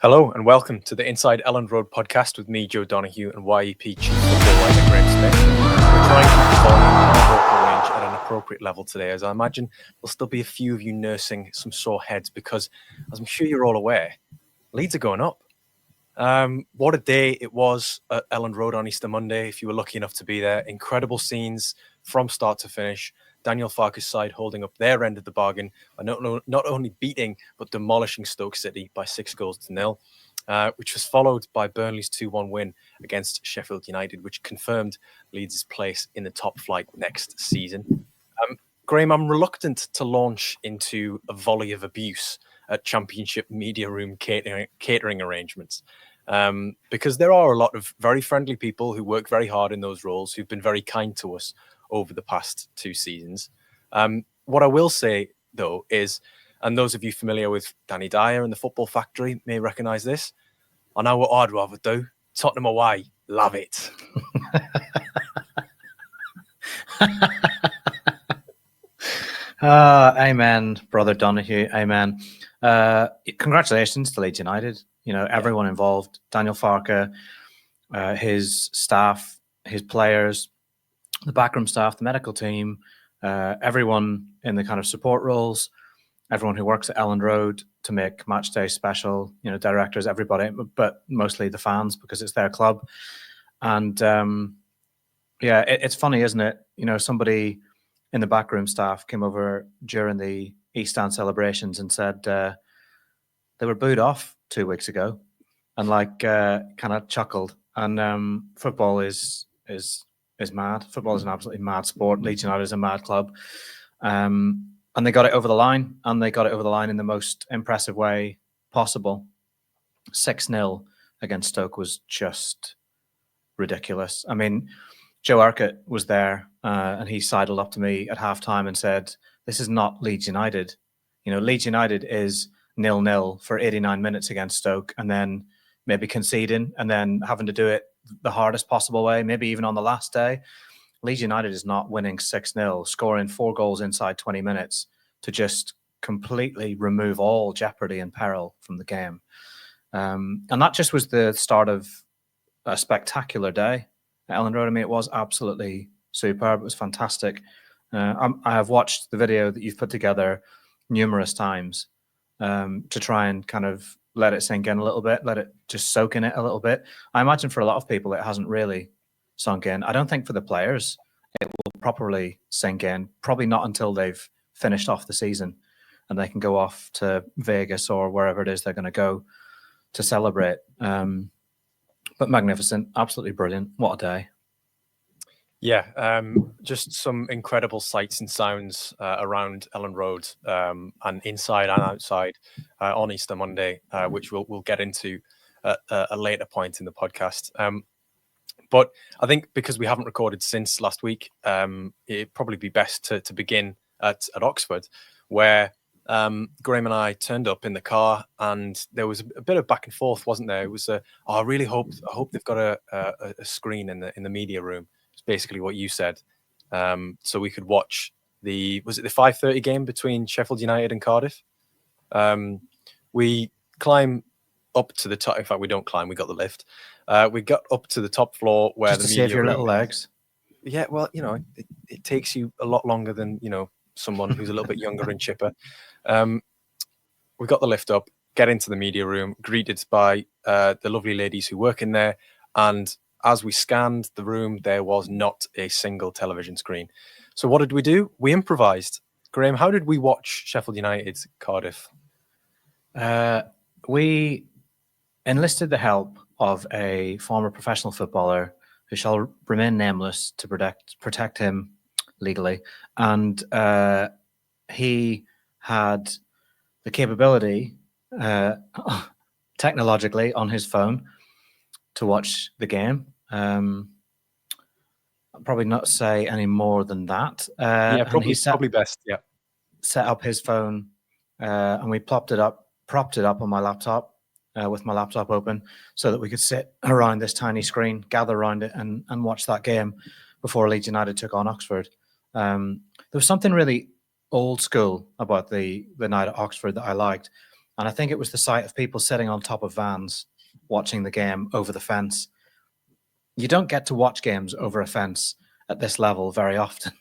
Hello and welcome to the Inside Elland Road podcast with me, Joe Donoghue, and YEP Chief Football Writer Graham Smith. We're trying to keep the volume and our vocal range at an appropriate level today, as I imagine there'll still be a few of you nursing some sore heads because, as I'm sure you're all aware, Leeds are going up. What a day it was at Elland Road on Easter Monday, if you were lucky enough to be there. Incredible scenes from start to finish. Daniel Farke's side holding up their end of the bargain by not only beating but demolishing Stoke City by 6-0, which was followed by Burnley's 2-1 win against Sheffield United, which confirmed Leeds' place in the top flight next season. Graham, I'm reluctant to launch into a volley of abuse at Championship media room catering arrangements because there are a lot of very friendly people who work very hard in those roles who've been very kind to us over the past 2 seasons. What I will say, though, is, and those of you familiar with Danny Dyer and the Football Factory may recognise this, I know what I'd rather do. Tottenham away. Love it. Amen, brother Donoghue. Amen. Congratulations to Leeds United. You know, everyone involved, Daniel Farke, his staff, his players, the backroom staff, the medical team, everyone in the kind of support roles, everyone who works at Elland Road to make match day special, you know, directors, everybody, but mostly the fans because it's their club. And it's funny, isn't it? You know, somebody in the backroom staff came over during the East Stand celebrations and said they were booed off 2 weeks ago, and kind of chuckled. And football is mad. Football is an absolutely mad sport. Leeds United is a mad club, and they got it over the line, and they got it over the line in the most impressive way possible. 6-0 against Stoke was just ridiculous. I mean, Joe Urquhart was there, and he sidled up to me at halftime and said, "This is not Leeds United. You know, Leeds United is 0-0 for 89 minutes against Stoke, and then maybe conceding, and then having to do it the hardest possible way, maybe even on the last day. Leeds United is not winning 6-0, scoring 4 goals inside 20 minutes to just completely remove all jeopardy and peril from the game." And that just was the start of a spectacular day at Elland Road. I mean, it was absolutely superb. It was fantastic. I have watched the video that you've put together numerous times to try and kind of let it sink in a little bit, let it just soak in it a little bit. I imagine for a lot of people, it hasn't really sunk in. I don't think for the players, it will properly sink in, probably not until they've finished off the season and they can go off to Vegas or wherever it is they're going to go to celebrate. But magnificent, absolutely brilliant. What a day. Yeah, just some incredible sights and sounds around Elland Road and inside and outside on Easter Monday, which we'll get into at a later point in the podcast. But I think because we haven't recorded since last week, it'd probably be best to begin at Oxford, where Graham and I turned up in the car, and there was a bit of back and forth, wasn't there? It was I really hope they've got a screen in the media room. It's basically what you said, so we could watch the 5:30 game between Sheffield United and Cardiff. We climb up to the top. In fact, we don't climb. We got the lift. We got up to the top floor where just the to media save your room little legs. Yeah, well, you know, it takes you a lot longer than, you know, someone who's a little bit younger and chipper. We got the lift up, get into the media room, greeted by the lovely ladies who work in there, and as we scanned the room, there was not a single television screen. So what did we do? We improvised. Graham, how did we watch Sheffield United's Cardiff? We enlisted the help of a former professional footballer who shall remain nameless to protect him legally. And he had the capability, technologically, on his phone to watch the game. I'll probably not say any more than that. Yeah, probably best. Yeah, set up his phone, and we propped it up on my laptop with my laptop open, so that we could sit around this tiny screen, gather around it, and watch that game before Leeds United took on Oxford. There was something really old school about the night at Oxford that I liked. And I think it was the sight of people sitting on top of vans watching the game over the fence. You don't get to watch games over a fence at this level very often.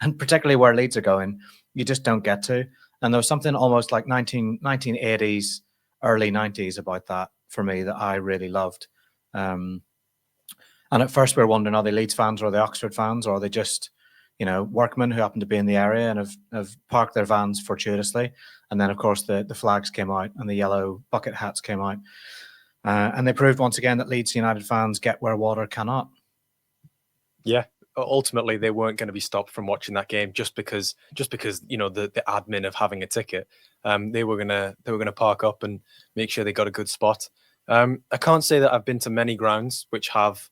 And particularly where Leeds are going, you just don't get to. And there was something almost like 1980s, early 90s about that for me that I really loved. And at first we were wondering, are they Leeds fans or are they Oxford fans, or are they just, workmen who happen to be in the area and have parked their vans fortuitously? And then, of course, the flags came out and the yellow bucket hats came out. And they proved once again that Leeds United fans get where water cannot. Yeah, ultimately they weren't going to be stopped from watching that game just because the admin of having a ticket. They were gonna park up and make sure they got a good spot. I can't say that I've been to many grounds which have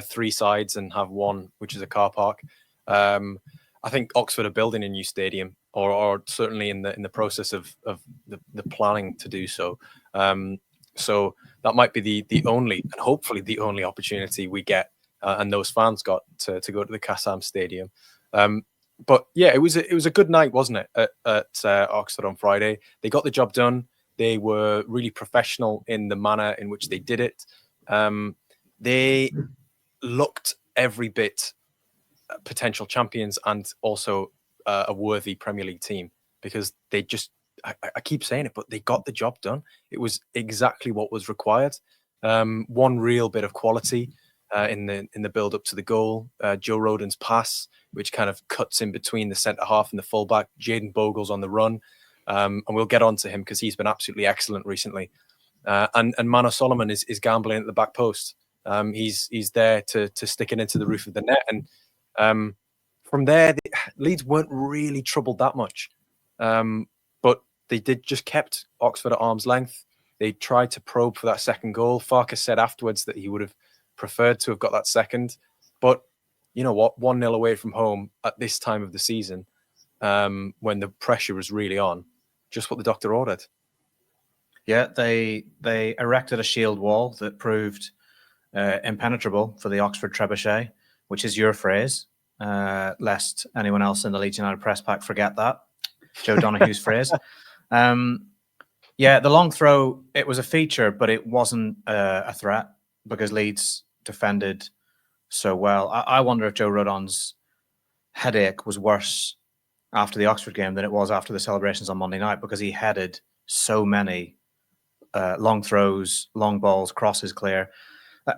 3 sides and have one which is a car park. I think Oxford are building a new stadium, or certainly in the process of the planning to do so. So that might be the only, and hopefully the only, opportunity we get, and those fans got to go to the Kassam Stadium. But yeah, it was a good night, wasn't it, at Oxford on Friday? They got the job done. They were really professional in the manner in which they did it. They looked every bit potential champions and also a worthy Premier League team, because they just, I keep saying it, but they got the job done. It was exactly what was required. One real bit of quality in the build up to the goal. Joe Rodon's pass, which kind of cuts in between the centre half and the fullback. Jaden Bogle's on the run, and we'll get on to him because he's been absolutely excellent recently. And Mano Solomon is gambling at the back post. He's there to stick it into the roof of the net, and from there, Leeds weren't really troubled that much. But they just kept Oxford at arm's length. They tried to probe for that second goal. Farkas said afterwards that he would have preferred to have got that second. But you know what? 1-0 away from home at this time of the season, when the pressure was really on, just what the doctor ordered. Yeah, they erected a shield wall that proved impenetrable for the Oxford trebuchet, which is your phrase, lest anyone else in the Leeds United press pack forget that. Joe Donohue's phrase. Yeah, the long throw, it was a feature, but it wasn't a threat because Leeds defended so well. I wonder if Joe Rodon's headache was worse after the Oxford game than it was after the celebrations on Monday night, because he headed so many long throws, long balls, crosses clear.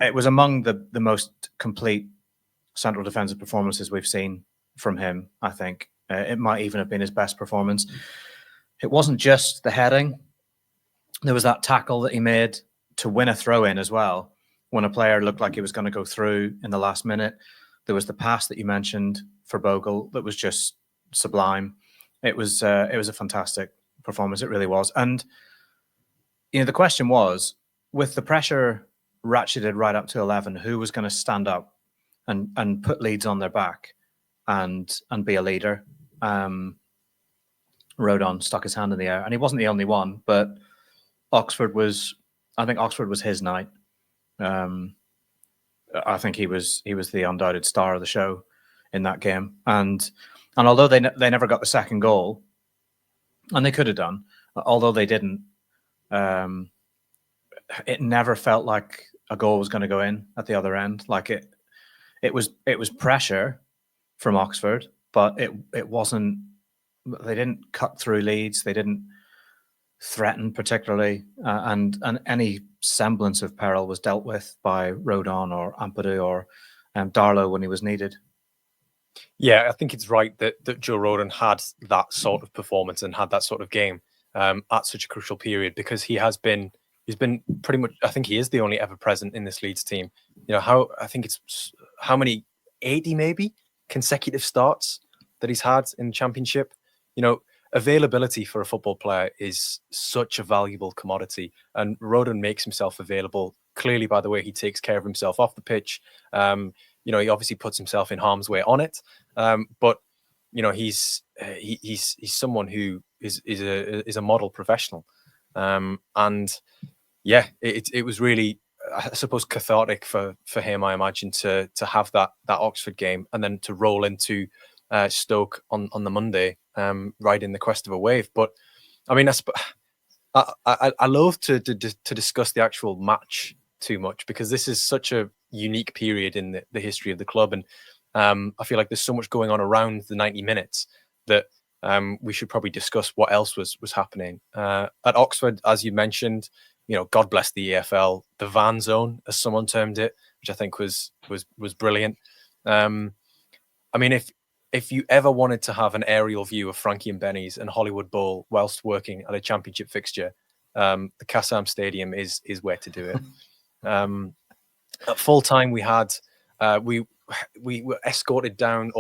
It was among the most complete central defensive performances we've seen from him, I think. It might even have been his best performance. It wasn't just the heading. There was that tackle that he made to win a throw-in as well, when a player looked like he was going to go through in the last minute. There was the pass that you mentioned for Bogle that was just sublime. It was a fantastic performance. It really was. And the question was, with the pressure ratcheted right up to 11, who was going to stand up and put Leeds on their back and be a leader? Rodon stuck his hand in the air, and he wasn't the only one, but Oxford was his night. I think he was the undoubted star of the show in that game. And although they never got the second goal, and they could have done, although they didn't, it never felt like a goal was going to go in at the other end. Like it was pressure from Oxford, but it wasn't. They didn't cut through Leeds. They didn't threaten particularly, and any semblance of peril was dealt with by Rodon or Ampadu or Darlow when he was needed. Yeah, I think it's right that Joe Rodon had that sort of performance and had that sort of game at such a crucial period, because he's been pretty much, I think he is the only ever present in this Leeds team. How many, 80 maybe consecutive starts that he's had in the Championship. Availability for a football player is such a valuable commodity, and Rodon makes himself available clearly by the way he takes care of himself off the pitch. He obviously puts himself in harm's way on it, but he's someone who is a model professional, and yeah, it was really, I suppose, cathartic for him, I imagine, to have that Oxford game and then to roll into Stoke on the Monday, riding the crest of a wave. But I mean, I love to discuss the actual match too much, because this is such a unique period in the history of the club, and I feel like there's so much going on around the 90 minutes that we should probably discuss what else was happening at Oxford. As you mentioned, God bless the EFL, the van zone, as someone termed it, which I think was brilliant. I mean, if you ever wanted to have an aerial view of Frankie and Benny's and Hollywood Bowl whilst working at a championship fixture, the Kassam Stadium is where to do it. At full time, we had we were escorted down,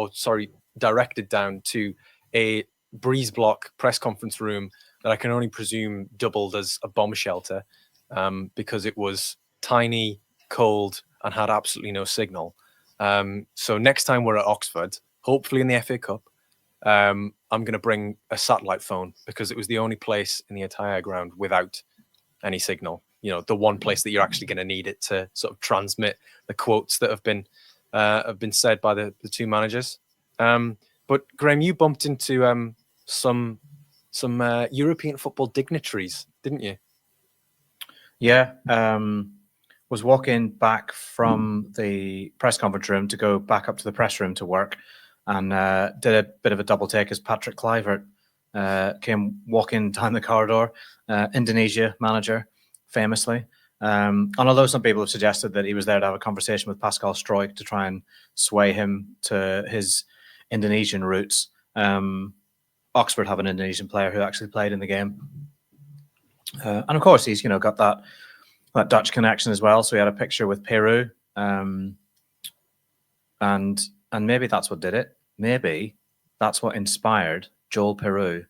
directed down to a breeze block press conference room that I can only presume doubled as a bomb shelter, because it was tiny, cold, and had absolutely no signal. So next time we're at Oxford, hopefully in the FA Cup, I'm going to bring a satellite phone, because it was the only place in the entire ground without any signal. The one place that you're actually going to need it to sort of transmit the quotes that have been said by the two managers. But Graham, you bumped into some European football dignitaries, didn't you? Yeah. Was walking back from the press conference room to go back up to the press room to work, and did a bit of a double take as Patrick Kluivert came walking down the corridor, Indonesia manager, famously. And although some people have suggested that he was there to have a conversation with Pascal Struijk to try and sway him to his Indonesian roots, Oxford have an Indonesian player who actually played in the game. And of course, he's got that Dutch connection as well. So he had a picture with Peru, and maybe that's what did it. Maybe that's what inspired Joel Peru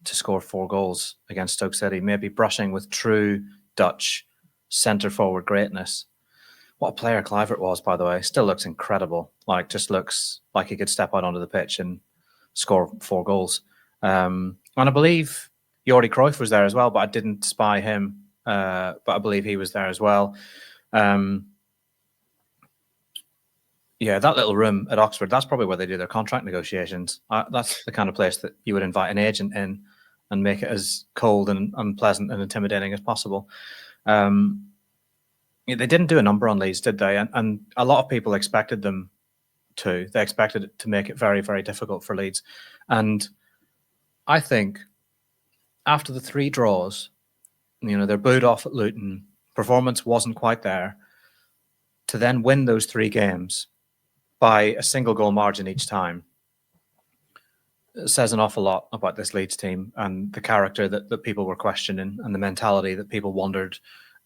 to score 4 goals against Stoke City. Maybe brushing with true Dutch centre forward greatness. What a player Kluivert was, by the way. Still looks incredible. Just looks like he could step out onto the pitch and score 4 goals. And I believe Jordi Cruyff was there as well, but I didn't spy him. But I believe he was there as well. Yeah, that little room at Oxford, that's probably where they do their contract negotiations. That's the kind of place that you would invite an agent in and make it as cold and unpleasant and intimidating as possible. They didn't do a number on Leeds, did they? And a lot of people expected them to. They expected it to make it very, very difficult for Leeds. And I think after the 3 draws, they're booed off at Luton, performance wasn't quite there, to then win those 3 games by a single goal margin each time, it says an awful lot about this Leeds team and the character that people were questioning, and the mentality that people wondered,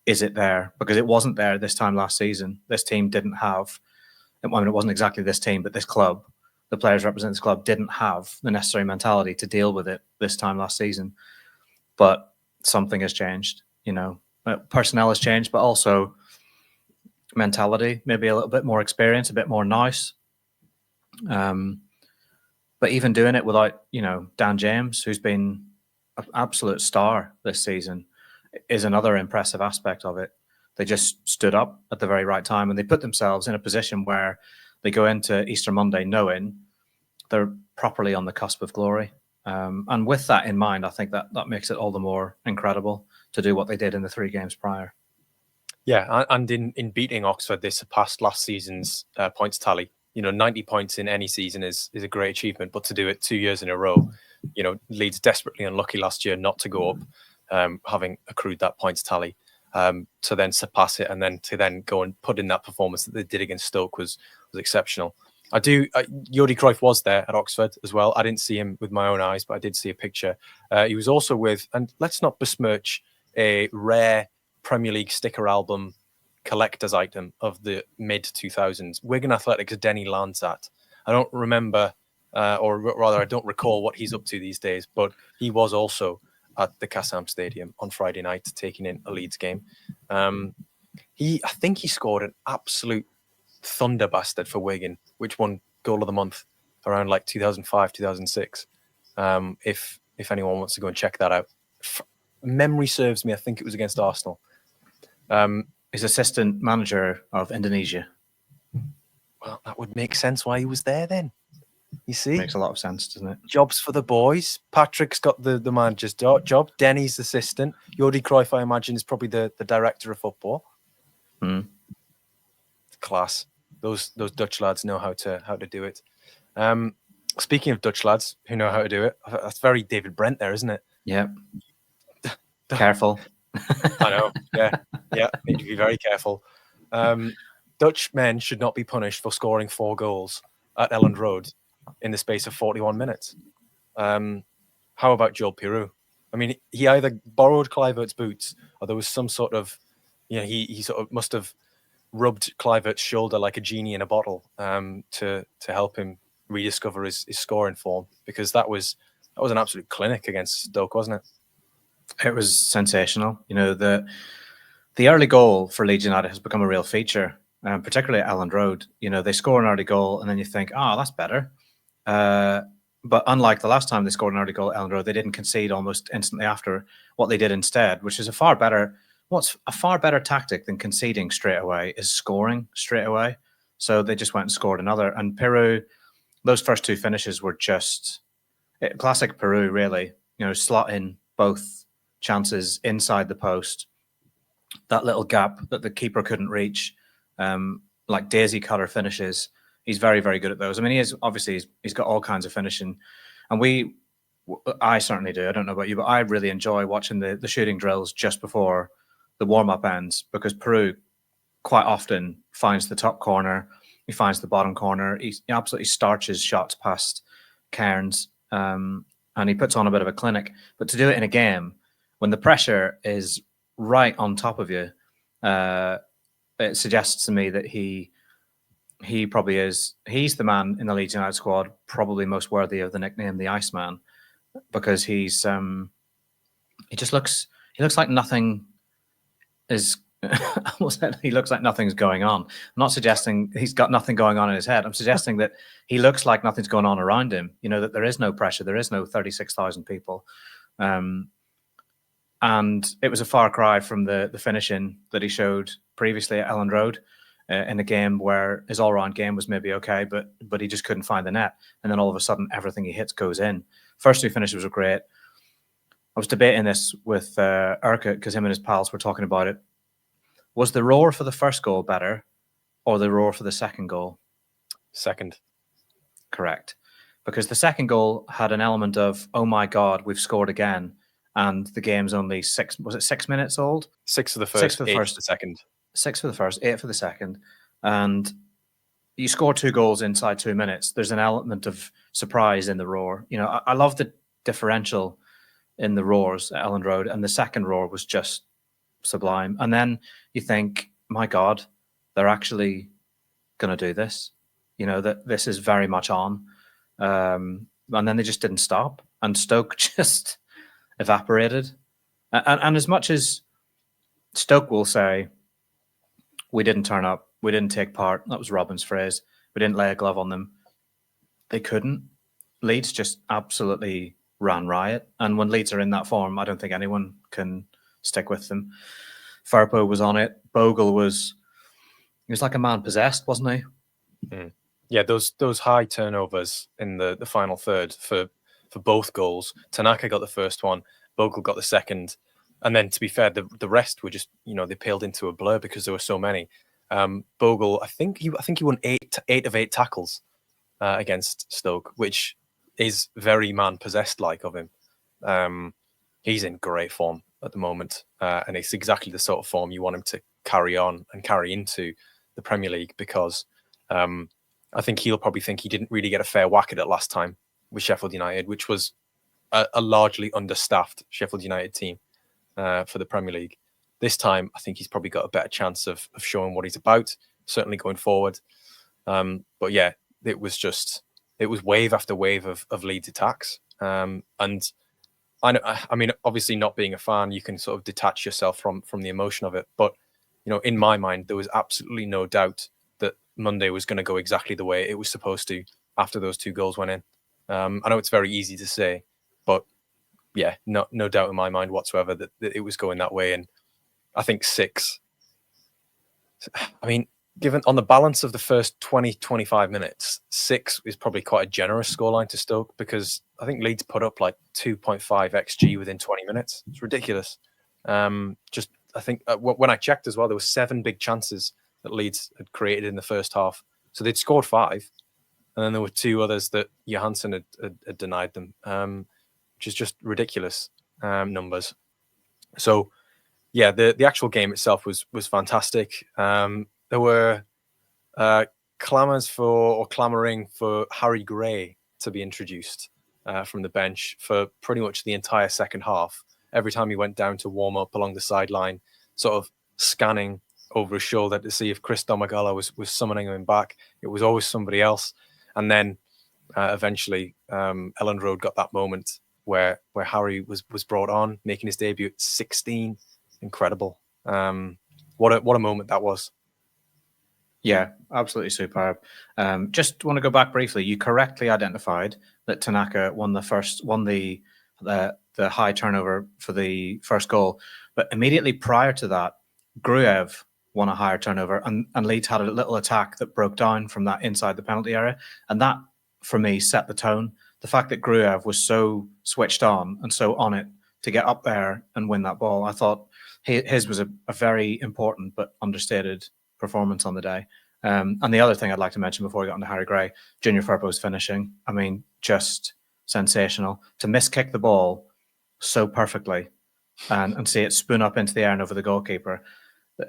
is it there? Because it wasn't there this time last season. This team didn't have, it wasn't exactly this team, but this club, the players representing this club, didn't have the necessary mentality to deal with it this time last season. But something has changed, personnel has changed, but also mentality, maybe a little bit more experience, a bit more nice. But even doing it without, Dan James, who's been an absolute star this season, is another impressive aspect of it. They just stood up at the very right time, and they put themselves in a position where they go into Easter Monday knowing they're properly on the cusp of glory. And with that in mind, I think that makes it all the more incredible to do what they did in the 3 games prior. Yeah, and in beating Oxford, they surpassed last season's points tally. 90 points in any season is a great achievement, but to do it 2 years in a row, Leeds desperately unlucky last year not to go up, having accrued that points tally, to then surpass it and then to go and put in that performance that they did against Stoke was exceptional. Jordi Cruyff was there at Oxford as well. I didn't see him with my own eyes, but I did see a picture. He was also with, and let's not besmirch a rare Premier League sticker album collector's item of the mid 2000s, Wigan Athletics' Denny Landsat. I don't remember, or rather I don't recall what he's up to these days, but he was also at the Kassam Stadium on Friday night taking in a Leeds game. I think he scored an absolute thunder bastard for Wigan, which won goal of the month around 2005, 2006. If anyone wants to go and check that out. Memory serves me, I think it was against Arsenal. He's assistant manager of Indonesia. Well, that would make sense why he was there then. You see, Makes a lot of sense, doesn't it? jobs for the boys. Patrick's got the manager's job. Denny's assistant. Jordi Cruyff, I imagine, is probably the director of football. Class. Those Dutch lads know how to do it. Speaking of Dutch lads who know how to do it, that's very David Brent there, isn't it? Yeah. Careful. I know. Yeah. Need to be very careful. Dutch men should not be punished for scoring 4 goals at Elland Road in the space of 41 minutes. How about Joel Piroux? I mean, he either borrowed Kluivert's boots, or there was some sort of, he sort of must have rubbed Kluivert's shoulder like a genie in a bottle to help him rediscover his scoring form, because that was an absolute clinic against Stoke, wasn't it? It was sensational. The early goal for Leeds United has become a real feature, particularly at Elland Road. They score an early goal and then you think, oh, that's better. But unlike the last time they scored an early goal at Elland Road, they didn't concede almost instantly after. What they did instead, which is what's a far better tactic than conceding straight away, is scoring straight away. So they just went and scored another. And Piroux, those first 2 finishes were just classic Piroux, really. Slot in both chances inside the post. That little gap that the keeper couldn't reach, like daisy cutter finishes. He's very, very good at those. I mean, he's got all kinds of finishing, and I certainly do. I don't know about you, but I really enjoy watching the shooting drills just before the warm-up ends, because Piroux quite often finds the top corner, he finds the bottom corner, he absolutely starches shots past Cairns, and he puts on a bit of a clinic. But to do it in a game when the pressure is right on top of you, it suggests to me that he probably is. He's the man in the Leeds United squad probably most worthy of the nickname the Iceman, because he looks like nothing is. He looks like nothing's going on. I'm not suggesting he's got nothing going on in his head. I'm suggesting that he looks like nothing's going on around him. That there is no pressure. There is no 36,000 people. And it was a far cry from the finishing that he showed previously at Elland Road, in a game where his all-round game was maybe okay, but he just couldn't find the net. And then all of a sudden, everything he hits goes in. First 2 finishes were great. I was debating this with Urquhart, because him and his pals were talking about it. Was the roar for the first goal better, or the roar for the second goal? Second. Correct. Because the second goal had an element of, oh my God, we've scored again. And the game's only 6 minutes old? 6 for the first, 8 for the second. 6 for the first, 8 for the second. And you score 2 goals inside 2 minutes. There's an element of surprise in the roar. I love the differential in the roars at Elland Road, and the second roar was just sublime. And then you think, my God, they're actually going to do this. That this is very much on. And then they just didn't stop. And Stoke just evaporated. And as much as Stoke will say, we didn't turn up, we didn't take part, that was Robin's phrase, we didn't lay a glove on them, they couldn't. Leeds just absolutely ran riot. And when Leeds are in that form, I don't think anyone can stick with them. Firpo was on it. Bogle was like a man possessed, wasn't he? Yeah, those high turnovers in the final third for both goals. Tanaka got the first one, Bogle got the second, and then, to be fair, the rest were just, they paled into a blur because there were so many. Bogle, I think he won 8 of 8 tackles against Stoke, which is very man possessed like of him. He's in great form at the moment, and it's exactly the sort of form you want him to carry on and carry into the Premier League, because I think he'll probably think he didn't really get a fair whack at it last time with Sheffield United, which was a largely understaffed Sheffield United team for the Premier League. This time, I think he's probably got a better chance of showing what he's about, certainly going forward. But yeah, it was wave after wave of Leeds attacks. And I mean, obviously not being a fan, you can sort of detach yourself from the emotion of it. But, in my mind, there was absolutely no doubt that Monday was going to go exactly the way it was supposed to after those 2 goals went in. I know it's very easy to say, but yeah, no doubt in my mind whatsoever that it was going that way. And I think 6. I mean, given on the balance of the first 20, 25 minutes, 6 is probably quite a generous scoreline to Stoke, because I think Leeds put up like 2.5 XG within 20 minutes. It's ridiculous. I think when I checked as well, there were 7 big chances that Leeds had created in the first half. So they'd scored 5, and then there were 2 others that Johansson had denied them, which is just ridiculous numbers. So yeah, the actual game itself was fantastic. There were clamoring for Harry Gray to be introduced from the bench for pretty much the entire second half. Every time he went down to warm up along the sideline, sort of scanning over his shoulder to see if Chris Domagala was summoning him back. It was always somebody else. And then eventually Elland Road got that moment where Harry was brought on, making his debut at 16. Incredible. What a moment that was. Yeah, absolutely superb. Just want to go back briefly. You correctly identified that Tanaka won the high turnover for the first goal, but immediately prior to that, Gruev won a higher turnover, and Leeds had a little attack that broke down from that inside the penalty area, and that for me set the tone. The fact that Gruev was so switched on and so on it to get up there and win that ball, I thought his was a very important but understated performance on the day. And the other thing I'd like to mention before we got into Harry Gray, Junior Firpo's finishing. I mean, just sensational. To miskick the ball so perfectly and see it spoon up into the air and over the goalkeeper.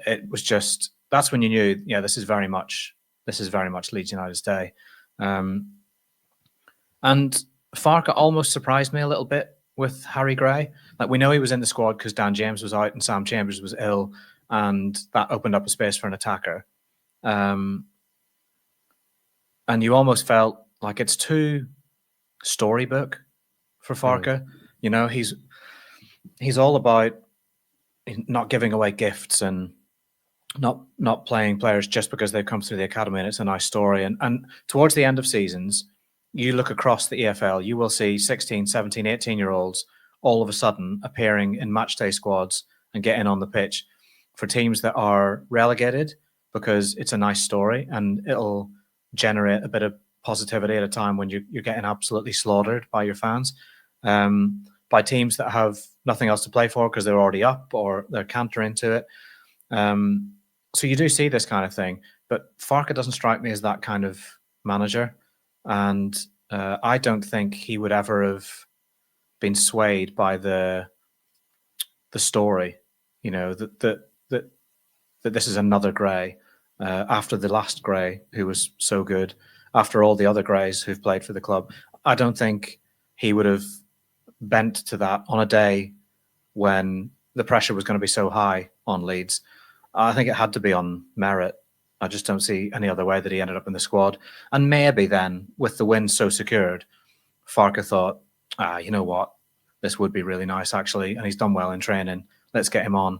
It was just, that's when you knew, yeah, this is very much Leeds United's day. And Farke almost surprised me a little bit with Harry Gray. Like, we know he was in the squad because Dan James was out and Sam Chambers was ill, and that opened up a space for an attacker. And you almost felt like it's too storybook for Farke. You know, he's all about not giving away gifts and not playing players just because they've come through the academy and it's a nice story. And towards the end of seasons, you look across the EFL, you will see 16, 17, 18-year-olds all of a sudden appearing in matchday squads and getting on the pitch for teams that are relegated, because it's a nice story and it'll generate a bit of positivity at a time when you're getting absolutely slaughtered by your fans, by teams that have nothing else to play for because they're already up or they're cantering to it. So you do see this kind of thing, but Farke doesn't strike me as that kind of manager. And I don't think he would ever have been swayed by the story, you know, that this is another Gray after the last Gray who was so good, after all the other Grays who've played for the club. I don't think he would have bent to that on a day when the pressure was going to be so high on Leeds. I think it had to be on merit. I just don't see any other way that he ended up in the squad. And maybe then, with the win so secured, Farke thought, you know what, this would be really nice, actually. And he's done well in training. Let's get him on.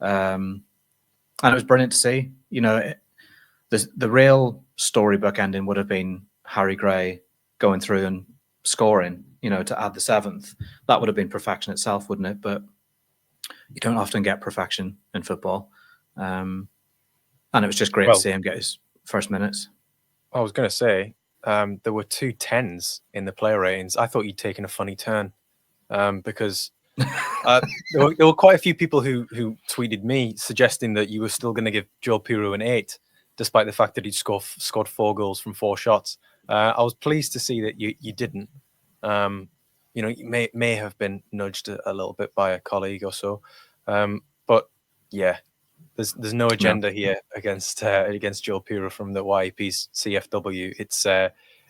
And it was brilliant to see. You know, the real storybook ending would have been Harry Gray going through and scoring, you know, to add the 7th. That would have been perfection itself, wouldn't it? But you don't often get perfection in football. And it was just great to see him get his first minutes. I was going to say, there were 2 10s in the player ratings. I thought you'd taken a funny turn because there were quite a few people who tweeted me suggesting that you were still going to give Joel Piroe an 8, despite the fact that he'd scored 4 goals from 4 shots. I was pleased to see that you didn't. You know, you may have been nudged a little bit by a colleague or so, but yeah. There's no agenda here against Joel Piroe from the YEP's CFW.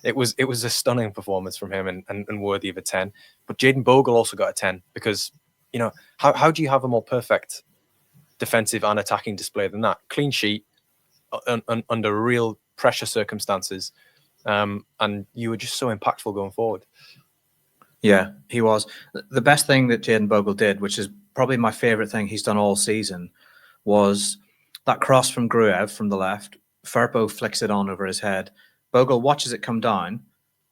It was a stunning performance from him and worthy of a 10. But Jayden Bogle also got a 10 because, you know, how do you have a more perfect defensive and attacking display than that? Clean sheet under real pressure circumstances, and you were just so impactful going forward. Yeah, he was. The best thing that Jayden Bogle did, which is probably my favourite thing he's done all season, was that cross from Gruev from the left. Firpo flicks it on over his head. Bogle watches it come down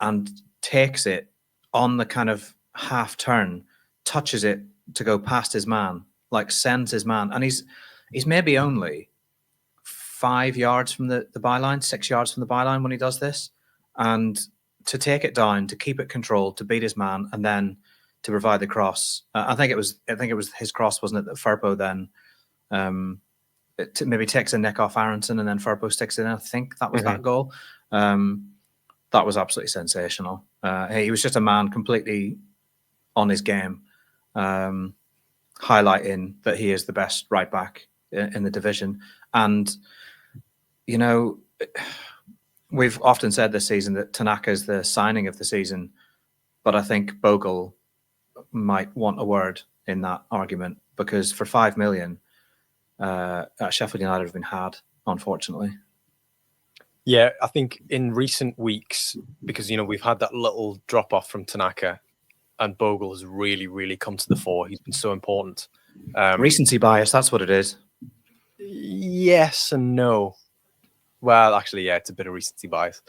and takes it on the kind of half turn, touches it to go past his man, like sends his man. And he's maybe only 5 yards from the byline, 6 yards from the byline when he does this. And to take it down, to keep it controlled, to beat his man, and then to provide the cross. I think it was his cross, wasn't it? That Firpo then maybe takes a neck off Aronson, and then Firpo sticks it in. I think that was that goal. That was absolutely sensational. He was just a man completely on his game, highlighting that he is the best right back in the division. And you know, we've often said this season that Tanaka is the signing of the season, but I think Bogle might want a word in that argument, because for 5 million, Sheffield United have been had, unfortunately. Yeah, I think in recent weeks, because, you know, we've had that little drop off from Tanaka, and Bogle has really, really come to the fore. He's been so important. Recency bias, that's what it is. Yes and no. Well, actually, yeah, it's a bit of recency bias.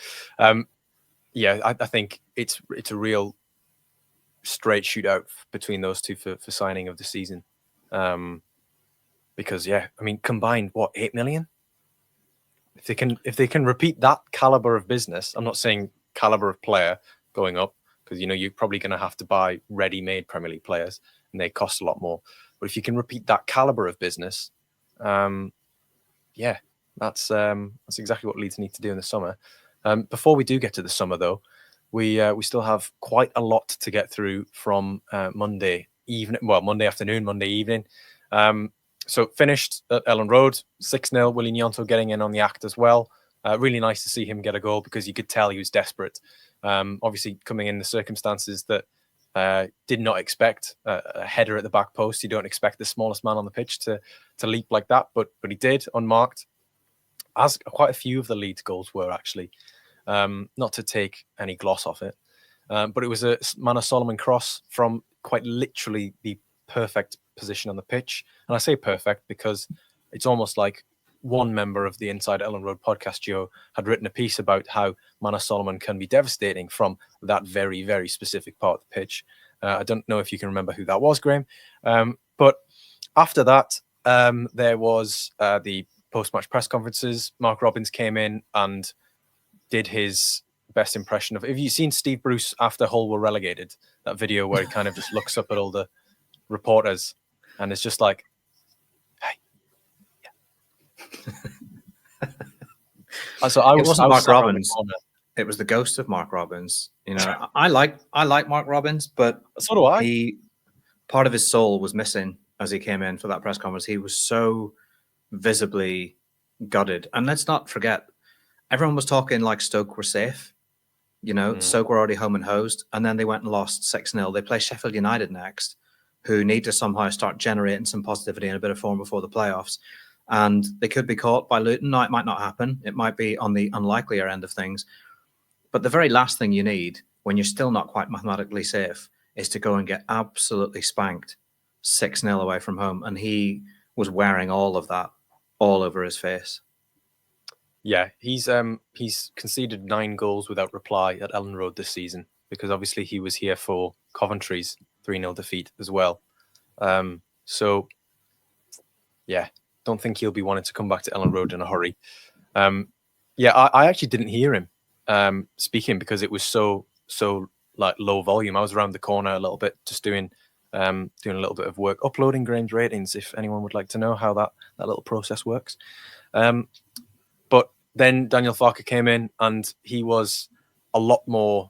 Yeah, I think it's a real straight shootout between those two for signing of the season. Because, yeah, I mean, combined, what, 8 million? If they can repeat that caliber of business, I'm not saying caliber of player going up, because, you know, you're probably going to have to buy ready-made Premier League players, and they cost a lot more. But if you can repeat that caliber of business, yeah, that's exactly what Leeds need to do in the summer. Before we do get to the summer, though, we still have quite a lot to get through from Monday afternoon, Monday evening. So finished at Ellen Road, 6-0, Willie Nyonto getting in on the act as well. Really nice to see him get a goal, because you could tell he was desperate. Obviously coming in the circumstances that did not expect a header at the back post. You don't expect the smallest man on the pitch to leap like that, but he did, unmarked, as quite a few of the Leeds goals were, actually. Not to take any gloss off it, but it was a Manor Solomon cross from quite literally the perfect position on the pitch. And I say perfect because it's almost like one member of the Inside Ellen Road podcast, Joe, had written a piece about how Manor Solomon can be devastating from that very, very specific part of the pitch. I don't know if you can remember who that was, Graham. But after that, there was the post-match press conferences. Mark Robbins came in and did his best impression of... Have you seen Steve Bruce after Hull were relegated? That video where he kind of just looks up at all the reporters and it's just like, hey. Yeah. So it wasn't Mark Robbins. It was the ghost of Mark Robbins. You know, I like Mark Robbins, but so do I. Part of his soul was missing as he came in for that press conference. He was so visibly gutted. And let's not forget, everyone was talking like Stoke were safe. You know, Stoke were already home and hosed, and then they went and lost 6-0. They play Sheffield United next, who need to somehow start generating some positivity and a bit of form before the playoffs. And they could be caught by Luton. Now, it might not happen. It might be on the unlikelier end of things. But the very last thing you need, when you're still not quite mathematically safe, is to go and get absolutely spanked 6-0 away from home. And he was wearing all of that all over his face. Yeah, he's conceded 9 goals without reply at Ellen Road this season, because obviously he was here for Coventry's 3-0 defeat as well. So, yeah, don't think he'll be wanting to come back to Ellen Road in a hurry. Yeah, I actually didn't hear him speaking because it was so like low volume. I was around the corner a little bit, just doing a little bit of work, uploading Graham's ratings, if anyone would like to know how that little process works. But then Daniel Farke came in and he was a lot more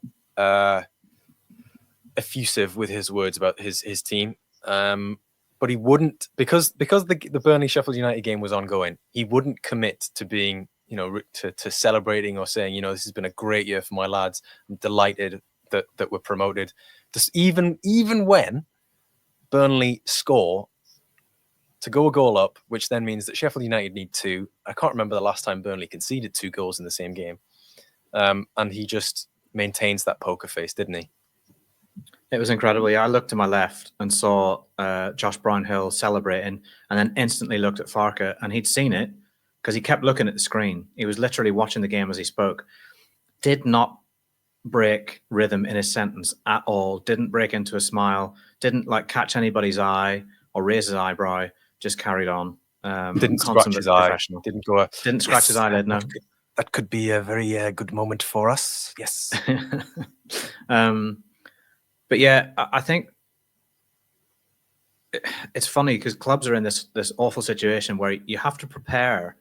effusive with his words about his team. But he wouldn't, because the Burnley Sheffield United game was ongoing, he wouldn't commit to being, you know, to celebrating or saying, you know, this has been a great year for my lads. I'm delighted that we're promoted. Just even when Burnley score to go a goal up, which then means that Sheffield United need 2. I can't remember the last time Burnley conceded 2 goals in the same game. And he just maintains that poker face, didn't he? It was incredible. Yeah, I looked to my left and saw Josh Brownhill celebrating, and then instantly looked at Farke, and he'd seen it because he kept looking at the screen. He was literally watching the game as he spoke. Did not break rhythm in his sentence at all. Didn't break into a smile. Didn't like catch anybody's eye or raise his eyebrow. Just carried on. Didn't scratch his eye. Professional. Didn't go. Didn't scratch his eyelid. No. That could be a very good moment for us. Yes. But yeah, I think it's funny because clubs are in this awful situation where you have to prepare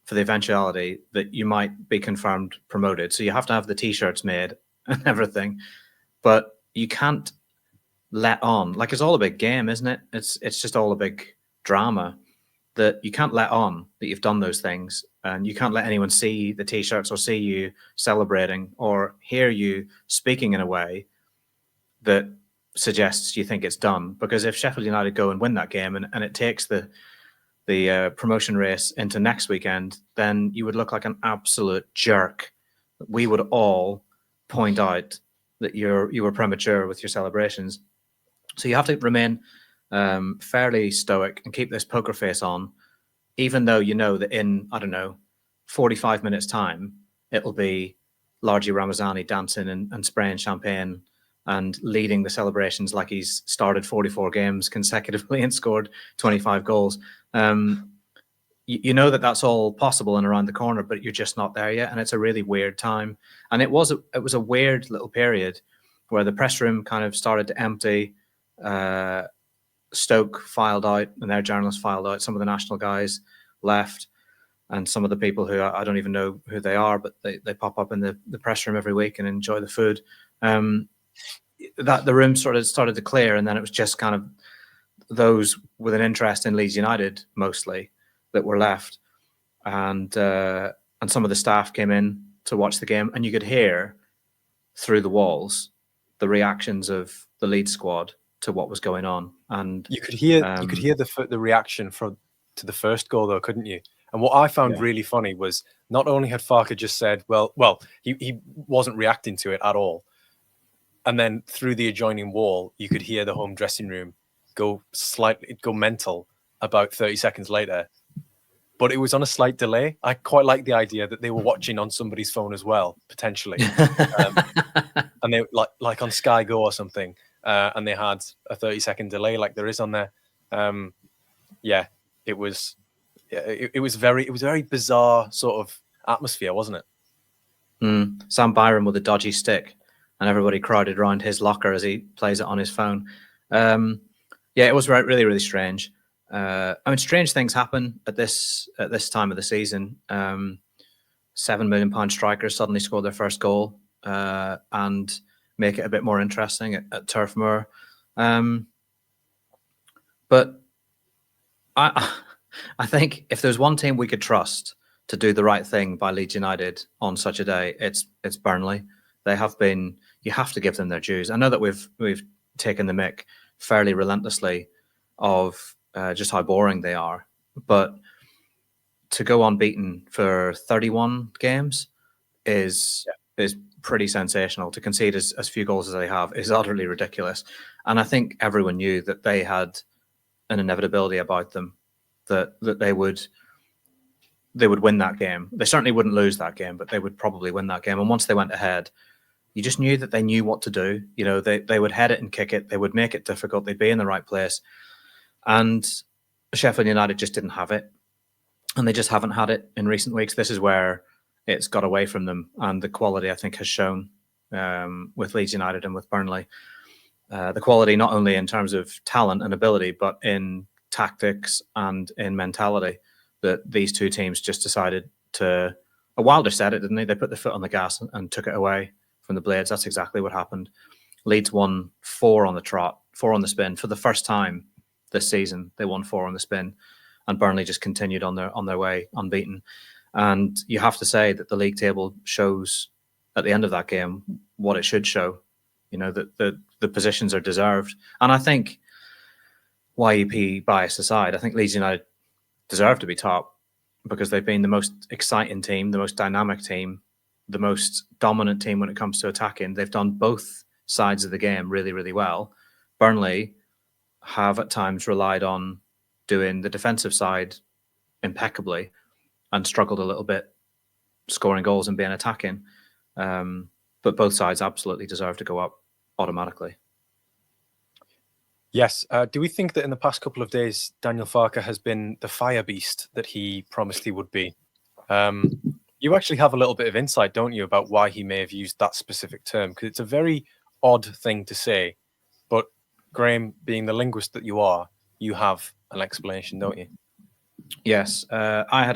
for the eventuality that you might be confirmed promoted. So you have to have the T-shirts made and everything, but you can't let on. Like, it's all a big game, isn't it? It's just all a big drama that you can't let on that you've done those things, and you can't let anyone see the T-shirts or see you celebrating or hear you speaking in a way that suggests you think it's done. Because if Sheffield United go and win that game and it takes the promotion race into next weekend, then you would look like an absolute jerk. We would all point out that you were premature with your celebrations. So you have to remain fairly stoic and keep this poker face on, even though you know that in, I don't know, 45 minutes time, it'll be Largi Ramazani dancing and spraying champagne and leading the celebrations like he's started 44 games consecutively and scored 25 goals. You know that that's all possible and around the corner, but you're just not there yet. And it's a really weird time. And it was a weird little period where the press room kind of started to empty. Stoke filed out and their journalists filed out. Some of the national guys left, and some of the people who I don't even know who they are, but they pop up in the press room every week and enjoy the food. That the room started to clear, and then it was just kind of those with an interest in Leeds United mostly that were left, and some of the staff came in to watch the game, and you could hear through the walls the reactions of the Leeds squad to what was going on, and you could hear the reaction to the first goal, though, couldn't you? And what I found really funny was not only had Farke just said, well, he wasn't reacting to it at all, and then through the adjoining wall, you could hear the home dressing room go mental about 30 seconds later. But it was on a slight delay. I quite like the idea that they were watching on somebody's phone as well, potentially, and they like on Sky Go or something, and they had a 30-second delay like there is on there. It was very bizarre sort of atmosphere, wasn't it? Sam Byram with a dodgy stick, and everybody crowded around his locker as he plays it on his phone. It was really, really strange. I mean, strange things happen at this time of the season. £7 million strikers suddenly score their first goal and make it a bit more interesting at Turf Moor. But I think if there's one team we could trust to do the right thing by Leeds United on such a day, it's Burnley. They have been. You have to give them their dues. I know that we've taken the mick fairly relentlessly of just how boring they are, but to go unbeaten for 31 games is pretty sensational. To concede as few goals as they have is utterly ridiculous. And I think everyone knew that they had an inevitability about them, that they would win that game. They certainly wouldn't lose that game, but they would probably win that game. And once they went ahead, you just knew that they knew what to do. You know, they would head it and kick it. They would make it difficult. They'd be in the right place. And Sheffield United just didn't have it. And they just haven't had it in recent weeks. This is where it's got away from them. And the quality, I think, has shown with Leeds United and with Burnley. The quality not only in terms of talent and ability, but in tactics and in mentality, that these two teams just decided to... Wilder said it, didn't they? They put the foot on the gas and took it away from the Blades. That's exactly what happened. Leeds won 4 on the trot, 4 on the spin. For the first time this season, they won 4 on the spin. And Burnley just continued on their way unbeaten. And you have to say that the league table shows at the end of that game what it should show. You know, that the positions are deserved. And I think, YEP bias aside, I think Leeds United deserve to be top because they've been the most exciting team, the most dynamic team, the most dominant team when it comes to attacking. They've done both sides of the game really, really well. Burnley have at times relied on doing the defensive side impeccably and struggled a little bit scoring goals and being attacking. But both sides absolutely deserve to go up automatically. Yes. Do we think that in the past couple of days, Daniel Farker has been the fire beast that he promised he would be? You actually have a little bit of insight, don't you, about why he may have used that specific term? Because it's a very odd thing to say. But Graham, being the linguist that you are, you have an explanation, don't you? Yes, I had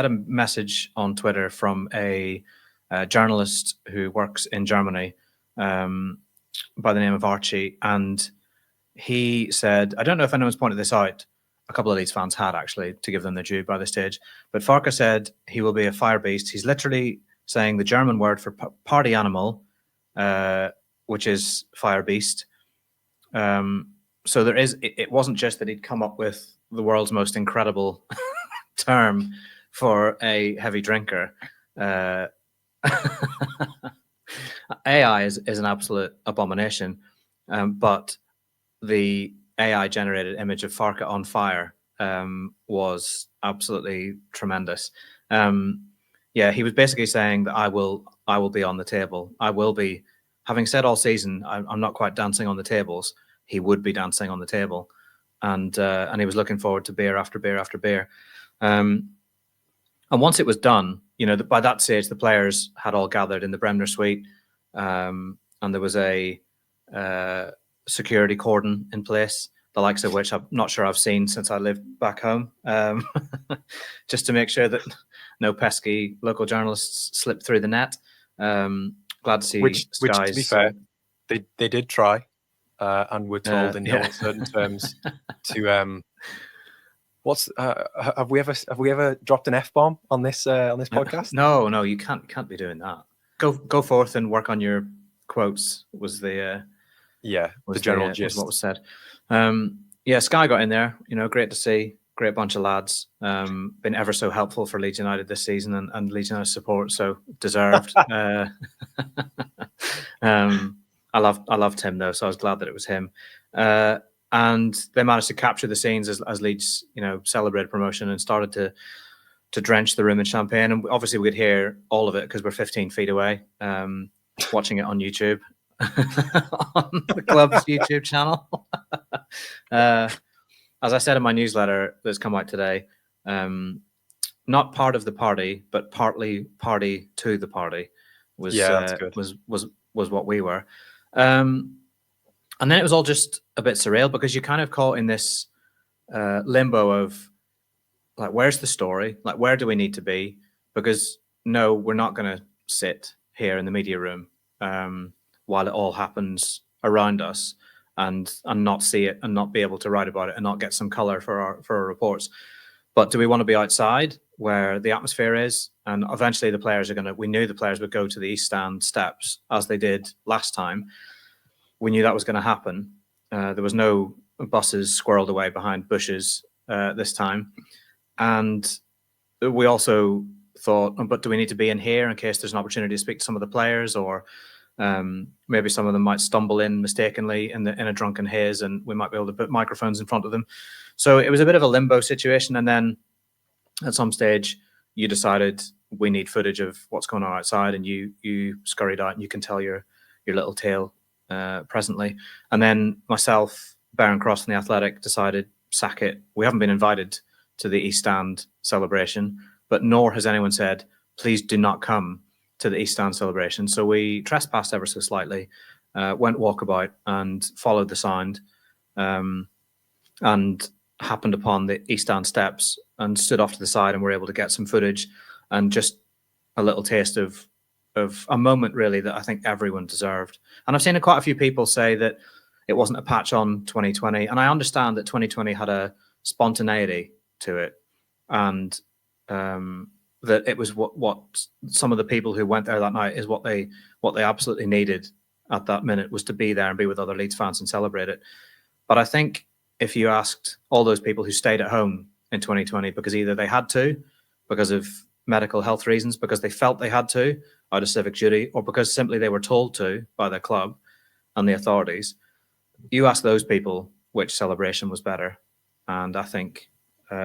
a message on Twitter from a journalist who works in Germany by the name of Archie, and he said, I don't know if anyone's pointed this out. A couple of Leeds fans had, actually, to give them the due by this stage. But Farker said he will be a fire beast. He's literally saying the German word for party animal, which is fire beast. So there is. It wasn't just that he'd come up with the world's most incredible term for a heavy drinker. AI is an absolute abomination, but the AI generated image of Farka on fire was absolutely tremendous. Yeah, he was basically saying that I will be on the table. I will be, having said all season, I'm not quite dancing on the tables. He would be dancing on the table, and he was looking forward to beer after beer after beer. And once it was done, by that stage the players had all gathered in the Bremner suite, and there was a security cordon in place, the likes of which I'm not sure I've seen since I lived back home, just to make sure that no pesky local journalists slip through the net. Glad to see which to be fair, they did try, and were told in no uncertain terms to have we ever dropped an F-bomb on this podcast? No, you can't be doing that. Go forth and work on your quotes was the general gist, what was said. Sky got in there, great to see, great bunch of lads, been ever so helpful for Leeds United this season and Leeds United support, so deserved. I loved him though, so I was glad that it was him. And they managed to capture the scenes as Leeds, celebrated promotion and started to drench the room in champagne. And obviously we could hear all of it because we're 15 feet away, watching it on YouTube, on the club's YouTube channel. As I said in my newsletter that's come out today, not part of the party, but partly party to the party was what we were. And then it was all just a bit surreal because you're kind of caught in this limbo of like, where's the story? Like, where do we need to be? Because no, we're not going to sit here in the media room while it all happens around us and not see it and not be able to write about it and not get some color for our reports. But do we want to be outside where the atmosphere is? And eventually we knew the players would go to the East Stand steps as they did last time. We knew that was going to happen. There was no buses squirreled away behind bushes this time. And we also thought, but do we need to be in here in case there's an opportunity to speak to some of the players, or maybe some of them might stumble in mistakenly in a drunken haze and we might be able to put microphones in front of them. So it was a bit of a limbo situation. And then at some stage you decided we need footage of what's going on outside, and you scurried out and you can tell your little tale presently. And then myself, Baron Cross and The Athletic decided, sack it. We haven't been invited to the East Stand celebration, but nor has anyone said, please do not come to the East Stand celebration. So we trespassed ever so slightly, went walkabout and followed the sound, and happened upon the East Stand steps and stood off to the side, and were able to get some footage and just a little taste of a moment really that I think everyone deserved. And I've seen quite a few people say that it wasn't a patch on 2020. And I understand that 2020 had a spontaneity to it, and that it was what some of the people who went there that night is what they absolutely needed at that minute, was to be there and be with other Leeds fans and celebrate it. But I think if you asked all those people who stayed at home in 2020 because either they had to, because of medical health reasons, because they felt they had to out of civic duty, or because simply they were told to by their club and the authorities, you ask those people which celebration was better. And I think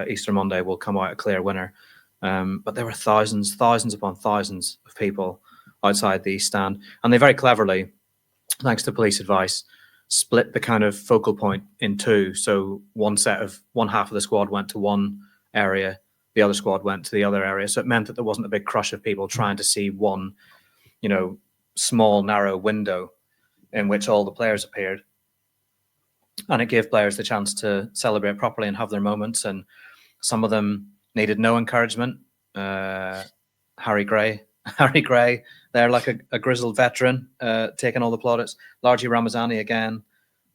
Easter Monday will come out a clear winner. But there were thousands upon thousands of people outside the East Stand. And they very cleverly, thanks to police advice, split the kind of focal point in two. So one half of the squad went to one area, the other squad went to the other area. So it meant that there wasn't a big crush of people trying to see one, small, narrow window in which all the players appeared. And it gave players the chance to celebrate properly and have their moments. And some of them needed no encouragement. Harry Gray, they're like a grizzled veteran, taking all the plaudits. Largi Ramazani again,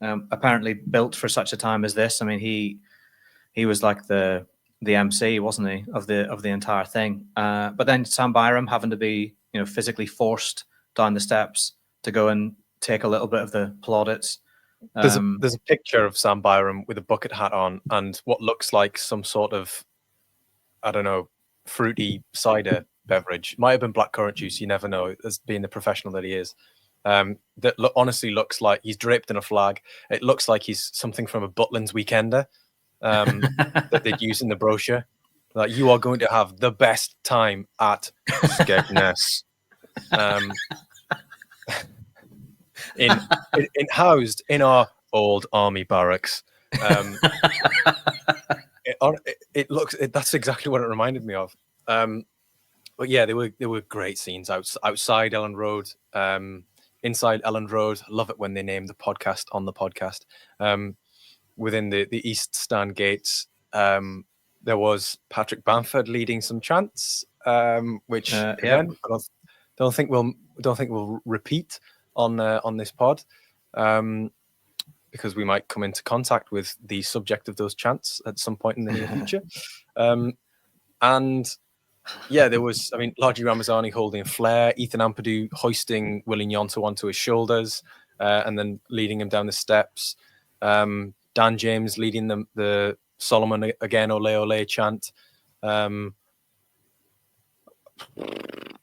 apparently built for such a time as this. I mean, he was like the MC, wasn't he, of the entire thing? But then Sam Byram having to be physically forced down the steps to go and take a little bit of the plaudits. There's a picture of Sam Byram with a bucket hat on and what looks like some sort of, I don't know, fruity cider beverage. Might have been blackcurrant juice. You never know, as being the professional that he is. That honestly looks like he's draped in a flag. It looks like he's something from a Butlins Weekender that they'd use in the brochure. Like, you are going to have the best time at Skegness. In housed in our old army barracks. That's exactly what it reminded me of. But yeah, they were great scenes outside Elland Road, inside Elland Road. I love it when they name the podcast on the podcast. Within the East Stand gates, there was Patrick Bamford leading some chants, which again, I don't think we'll repeat on this pod, because we might come into contact with the subject of those chants at some point in the near future. And yeah, there was, Largi Ramazani holding a flare, Ethan Ampadu hoisting Willie Gnonto onto his shoulders, and then leading him down the steps. Dan James leading the Solomon again, Ole Ole chant.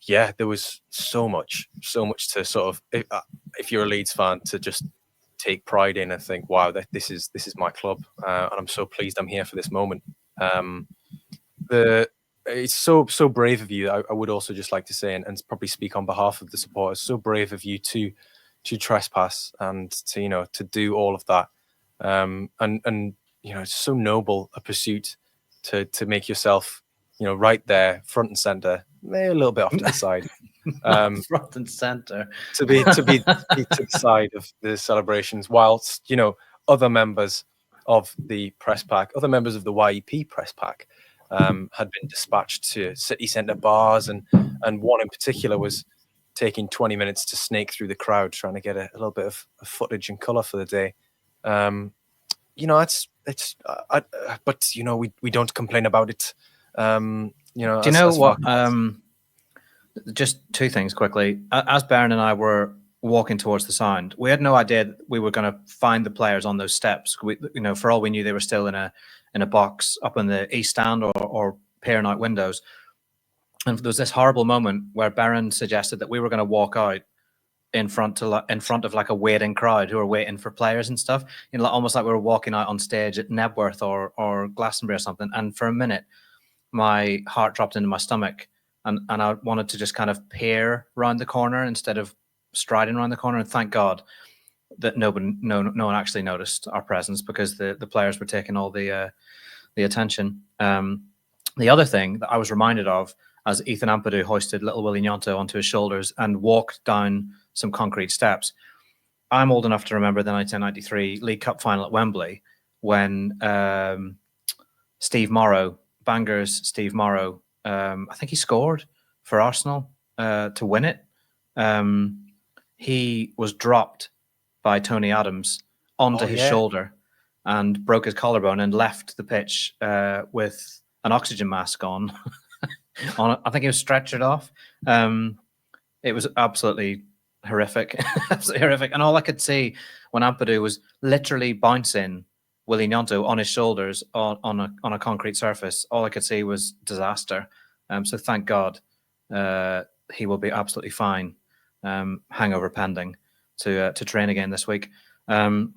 Yeah, there was so much to sort of, if you're a Leeds fan, to just take pride in and think, wow, this is my club, and I'm so pleased I'm here for this moment. It's so brave of you. I would also just like to say, and probably speak on behalf of the supporters, so brave of you to trespass and to do all of that, and it's so noble a pursuit to make yourself right there front and center, maybe a little bit off to the side, front and center, to be to the side of the celebrations, whilst other members of the press pack, other members of the YEP press pack, had been dispatched to city centre bars, and one in particular was taking 20 minutes to snake through the crowd, trying to get a little bit of footage and colour for the day. But we don't complain about it. Do you know what? Just two things quickly. As Baron and I were walking towards the sound, we had no idea that we were going to find the players on those steps. For all we knew, they were still in a box up in the east stand or peering out windows. And there was this horrible moment where Baron suggested that we were going to walk out in front of like a waiting crowd who are waiting for players and stuff. Almost like we were walking out on stage at Nebworth or Glastonbury or something. And for a minute, my heart dropped into my stomach, and I wanted to just kind of peer around the corner instead of striding around the corner. And thank God that no one actually noticed our presence, because the players were taking all the attention. The other thing that I was reminded of as Ethan Ampadu hoisted little Willie Gnonto onto his shoulders and walked down some concrete steps. I'm old enough to remember the 1993 League Cup final at Wembley when Steve Morrow, Bangor's Steve Morrow, I think he scored for Arsenal to win it. He was dropped by Tony Adams onto his shoulder and broke his collarbone and left the pitch with an oxygen mask on. I think he was stretchered off. It was absolutely horrific. Absolutely horrific. And all I could see when Ampadu was literally bouncing Willie Gnonto on his shoulders on a concrete surface, all I could see was disaster. So thank God he will be absolutely fine, hangover pending, to train again this week. So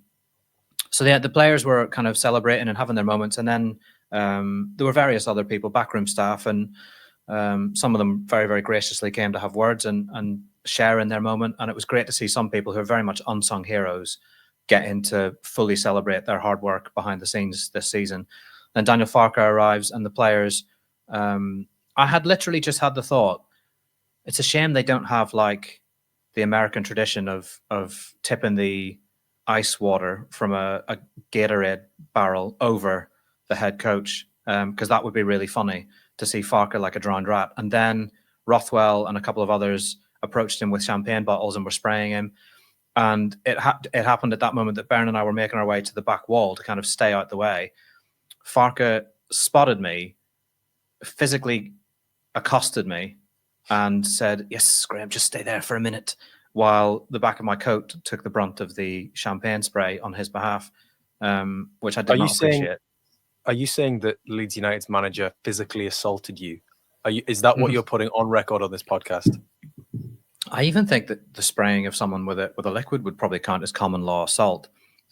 the players were kind of celebrating and having their moments, and then there were various other people, backroom staff, and some of them very, very graciously came to have words and share in their moment. And it was great to see some people who are very much unsung heroes get in to fully celebrate their hard work behind the scenes this season. Then Daniel Farke arrives, and the players. I had literally just had the thought, it's a shame they don't have like the American tradition of tipping the ice water from a Gatorade barrel over the head coach, because that would be really funny to see Farke like a drowned rat. And then Rothwell and a couple of others approached him with champagne bottles and were spraying him. And it happened at that moment that Bern and I were making our way to the back wall to kind of stay out the way. Farke spotted me, physically accosted me, and said, "Yes, Graham, just stay there for a minute," while the back of my coat took the brunt of the champagne spray on his behalf, which I did not appreciate. Are you saying that Leeds United's manager physically assaulted you? Is that what you're putting on record on this podcast? I even think that the spraying of someone with a liquid would probably count as common law assault.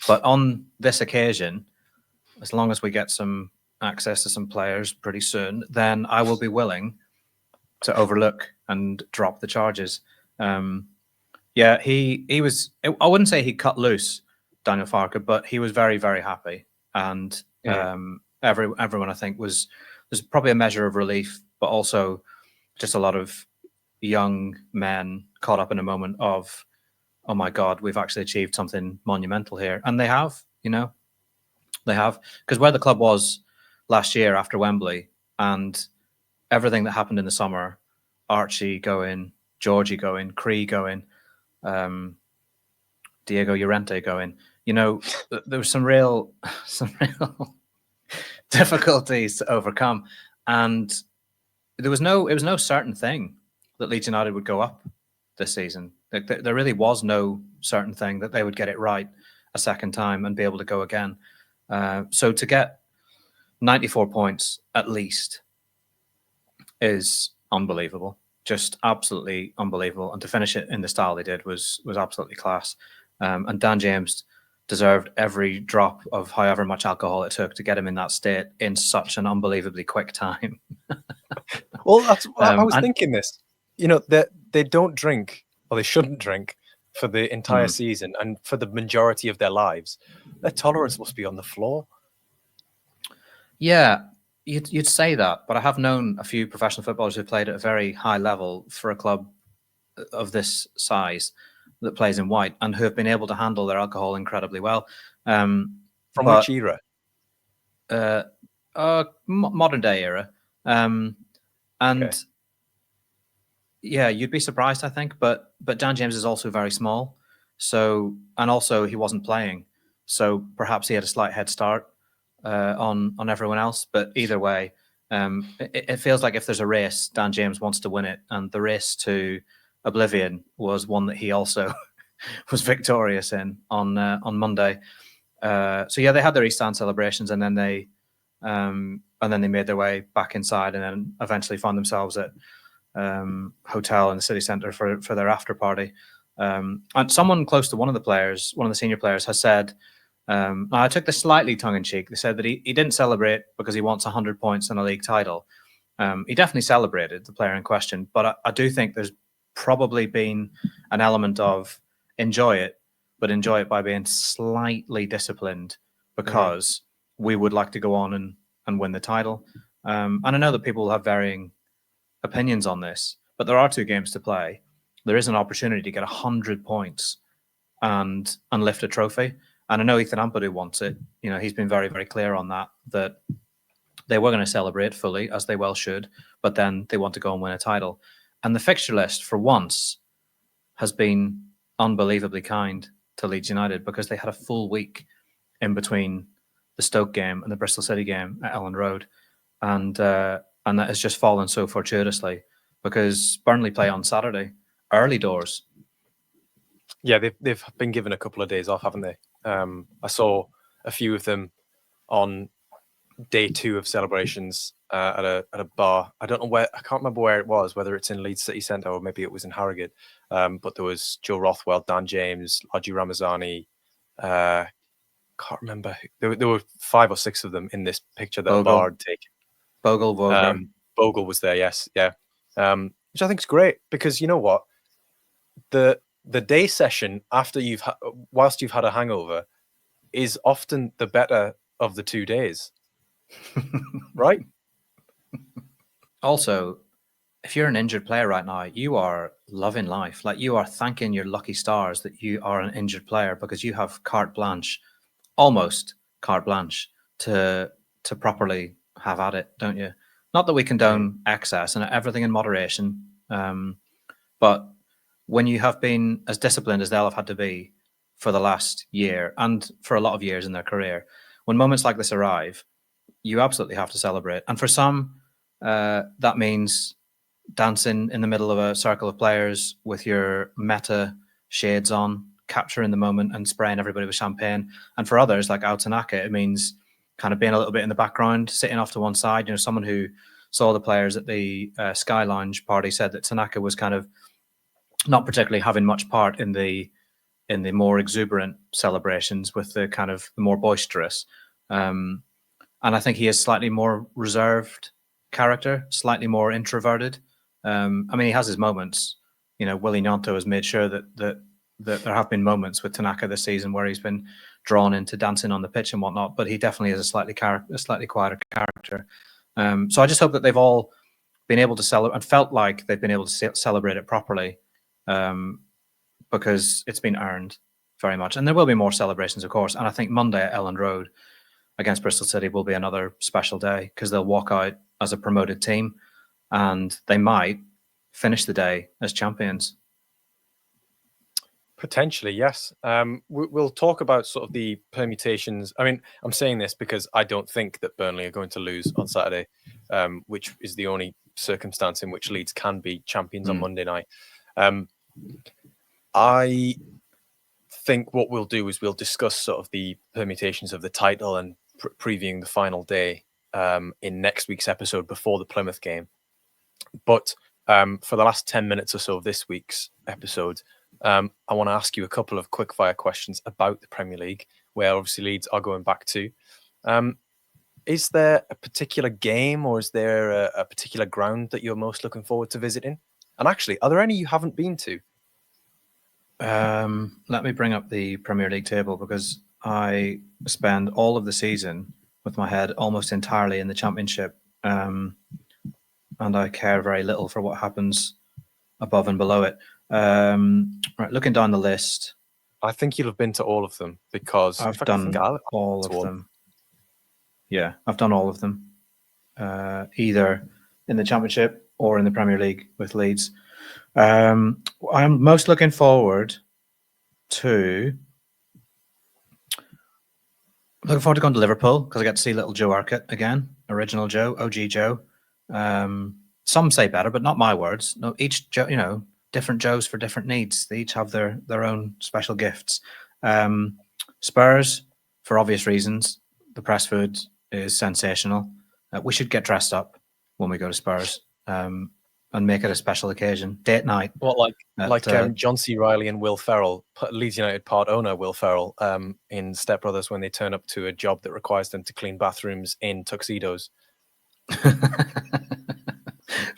But on this occasion, as long as we get some access to some players pretty soon, then I will be willing to overlook and drop the charges. Yeah, he was. I wouldn't say he cut loose, Daniel Farke, but he was very, very happy, and everyone I think there's probably a measure of relief, but also just a lot of young men caught up in a moment of, oh my God, we've actually achieved something monumental here, and they have, because where the club was last year after Wembley and everything that happened in the summer, Archie going, Georgie going, Cree going, Diego Llorente going, there was some real difficulties to overcome, and it was no certain thing that Leeds United would go up this season. There really was no certain thing that they would get it right a second time and be able to go again. So to get 94 points at least is unbelievable, just absolutely unbelievable. And to finish it in the style they did was absolutely class. And Dan James deserved every drop of however much alcohol it took to get him in that state in such an unbelievably quick time. Well, that's I was thinking this. They don't drink, or they shouldn't drink, for the entire season and for the majority of their lives. Their tolerance must be on the floor. Yeah, you'd say that, but I have known a few professional footballers who played at a very high level for a club of this size that plays in white and who have been able to handle their alcohol incredibly well. From which era? Modern day era. Okay. Yeah, you'd be surprised, I think, but Dan James is also very small, and also he wasn't playing, so perhaps he had a slight head start on everyone else. But either way, it feels like if there's a race, Dan James wants to win it, and the race to oblivion was one that he also was victorious in on Monday. So yeah, they had their East Stand celebrations, and then they made their way back inside, and then eventually found themselves at hotel in the city centre for their after party. And someone close to one of the senior players, has said, I took this slightly tongue in cheek. They said that he didn't celebrate because he wants 100 points and a league title. He definitely celebrated, the player in question, but I do think there's probably been an element of enjoy it by being slightly disciplined, because we would like to go on and win the title. And I know that people will have varying opinions on this, but there are 2 games to play. There is an opportunity to get 100 points and lift a trophy. And I know Ethan Ampadu wants it. He's been very, very clear on that they were going to celebrate fully, as they well should, but then they want to go and win a title. And the fixture list, for once, has been unbelievably kind to Leeds United, because they had a full week in between the Stoke game and the Bristol City game at Elland Road. And that has just fallen so fortuitously, because Burnley play on Saturday, early doors. Yeah, they've been given a couple of days off, haven't they? I saw a few of them on day 2 of celebrations at a bar. I don't know where. I can't remember where it was, whether it's in Leeds City Centre or maybe it was in Harrogate. But there was Joe Rothwell, Dan James, Haji Ramazani. Can't remember. There were 5 or 6 of them in this picture that Bar had taken. Bogle was there, yes, yeah. Which I think is great, because you know what, the the day session after whilst you've had a hangover is often the better of the 2 days, right? Also, if you're an injured player right now, you are loving life. Like, you are thanking your lucky stars that you are an injured player, because you have carte blanche, almost carte blanche, to properly have at it, don't you? Not that we condone excess and everything in moderation, but when you have been as disciplined as they'll have had to be for the last year and for a lot of years in their career, when moments like this arrive, you absolutely have to celebrate. And for some, that means dancing in the middle of a circle of players with your meta shades on, capturing the moment and spraying everybody with champagne. And for others, like Tanaka, it means kind of being a little bit in the background, sitting off to one side. You know, someone who saw the players at the Sky Lounge party said that Tanaka was kind of not particularly having much part in the more exuberant celebrations with the kind of more boisterous. And I think he is slightly more reserved character, slightly more introverted. I mean, he has his moments. You know, Willie Gnonto has made sure that there have been moments with Tanaka this season where he's been drawn into dancing on the pitch and whatnot, but he definitely is a slightly quieter character. So I just hope that they've all been able to celebrate and felt like they've been able to celebrate it properly, because it's been earned very much. And there will be more celebrations, of course. And I think Monday at Elland Road against Bristol City will be another special day, because they'll walk out as a promoted team and they might finish the day as champions. Potentially, yes. We'll talk about sort of the permutations. I mean, I'm saying this because I don't think that Burnley are going to lose on Saturday, which is the only circumstance in which Leeds can be champions on Monday night. I think what we'll do is we'll discuss sort of the permutations of the title and previewing the final day in next week's episode before the Plymouth game. But for the last 10 minutes or so of this week's episode, I want to ask you a couple of quick-fire questions about the Premier League, where obviously Leeds are going back to. Is there a particular game, or is there a particular ground that you're most looking forward to visiting? And actually, are there any you haven't been to? Let me bring up the Premier League table, because I spend all of the season with my head almost entirely in the Championship, and I care very little for what happens above and below it. Right, looking down the list, I think you'll have been to all of them, because I've done all of them. Yeah, I've done all of them, either in the Championship or in the Premier League with Leeds. I'm most looking forward to going to Liverpool, because I get to see little Joe Urquhart again, original Joe, OG Joe. Some say better, but not my words. No, each Joe, you know, different Joes for different needs. They each have their own special gifts. Spurs, for obvious reasons. The press food is sensational. We should get dressed up when we go to Spurs, and make it a special occasion. Date night. What, like John C. Reilly and Will Ferrell, Leeds United part owner Will Ferrell, in Step Brothers, when they turn up to a job that requires them to clean bathrooms in tuxedos.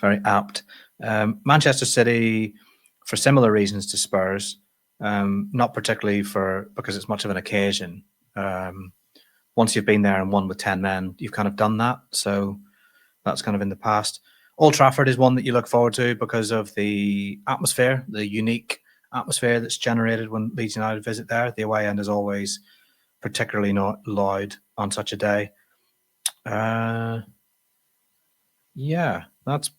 Very apt. Manchester City, for similar reasons to Spurs, not particularly because it's much of an occasion. Once you've been there and won with 10 men, you've kind of done that. So that's kind of in the past. Old Trafford is one that you look forward to because of the atmosphere, the unique atmosphere that's generated when Leeds United visit there. The away end is always particularly not loud on such a day. Yeah, that's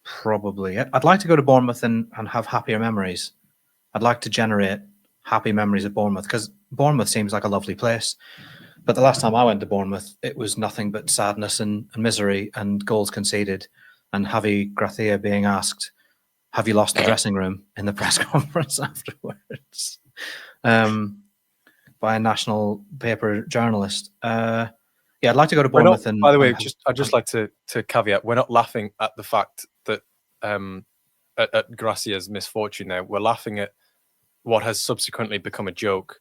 probably it. I'd like to go to Bournemouth and have happier memories. I'd like to generate happy memories of Bournemouth, because Bournemouth seems like a lovely place. But the last time I went to Bournemouth, it was nothing but sadness and misery and goals conceded, and Javi Gracia being asked, "Have you lost the dressing room?" in the press conference afterwards, by a national paper journalist. Yeah, I'd like to go to Bournemouth. By the way, I'd just like to caveat: we're not laughing at the fact that at Gracia's misfortune. There, we're laughing at what has subsequently become a joke,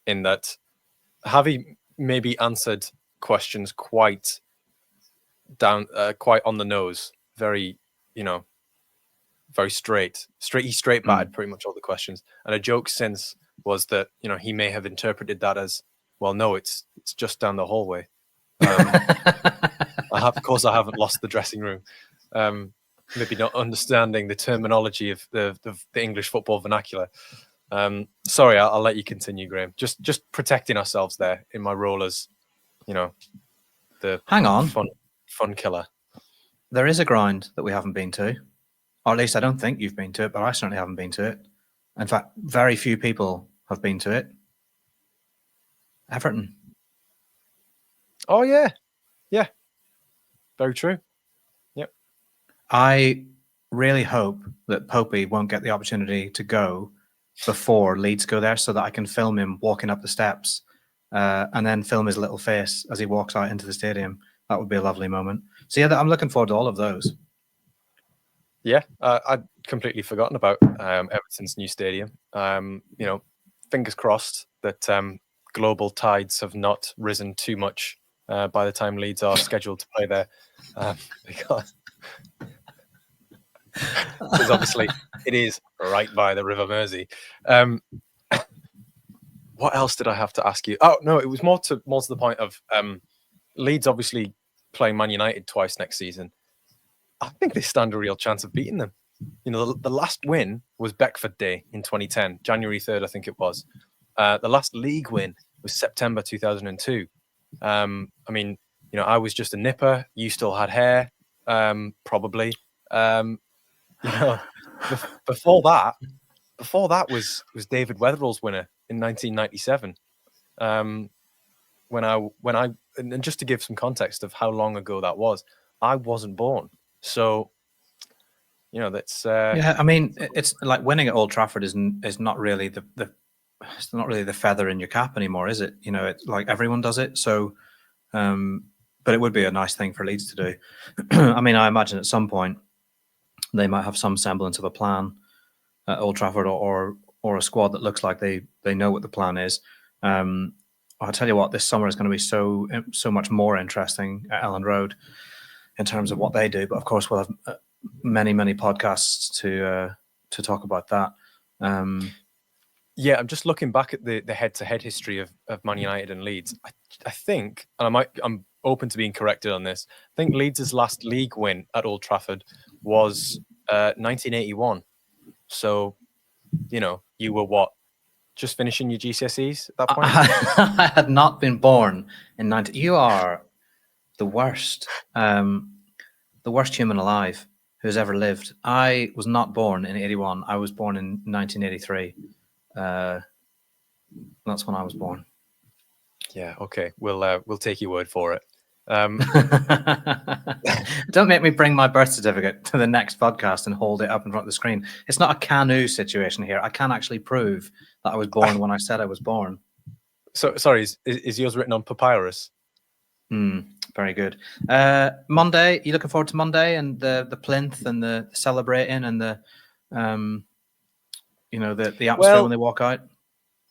in that Javi maybe answered questions quite on the nose, very, very straight. He straight batted pretty much all the questions. And a joke since was that, you know, he may have interpreted that as, well, no, it's just down the hallway. Of course, I haven't lost the dressing room. Maybe not understanding the terminology of the English football vernacular. Sorry, I'll let you continue, Graham. Just protecting ourselves there in my role as, you know, the fun killer. There is a ground that we haven't been to, or at least I don't think you've been to it, but I certainly haven't been to it. In fact, very few people have been to it. Everton. Oh yeah, very true. Yep. I really hope that Popey won't get the opportunity to go before Leeds go there, so that I can film him walking up the steps, and then film his little face as he walks out into the stadium. That would be a lovely moment. So yeah, I'm looking forward to all of those. Yeah, I'd completely forgotten about Everton's new stadium. You know, fingers crossed that global tides have not risen too much by the time Leeds are scheduled to play there, because obviously it is right by the River Mersey. What else did I have to ask you? Oh no, it was more to the point of Leeds obviously playing Man United twice next season. I think they stand a real chance of beating them. You know, the last win was Beckford Day in 2010, January 3rd, I think it was. The last league win was September 2002. I mean, you know, I was just a nipper. You still had hair, probably. You know, before that was David Weatherall's winner in 1997. When I and just to give some context of how long ago that was, I wasn't born. So, you know, that's yeah. I mean, it's like winning at Old Trafford is not really it's not really the feather in your cap anymore, is it? You know, it's like everyone does it. So, but it would be a nice thing for Leeds to do. I mean, I imagine at some point they might have some semblance of a plan at Old Trafford, or a squad that looks like they know what the plan is. I'll tell you what, this summer is going to be so much more interesting at Elland Road in terms of what they do. But of course, we'll have many podcasts to talk about that. Yeah, I'm just looking back at the head-to-head history of Man United and Leeds. I think, and I'm open to being corrected on this, I think Leeds' last league win at Old Trafford was 1981. So, you know, you were what? Just finishing your GCSEs at that point? I had not been born in 90. You are the worst human alive who's ever lived. I was not born in 81. I was born in 1983. That's when I was born. Yeah, okay. We'll take your word for it. Don't make me bring my birth certificate to the next podcast and hold it up in front of the screen. It's not a canoe situation here. I can actually prove that I was born when I said I was born. So sorry, is yours written on papyrus? Very good. Monday, you looking forward to Monday and the plinth and the celebrating and the you know, the atmosphere when they walk out?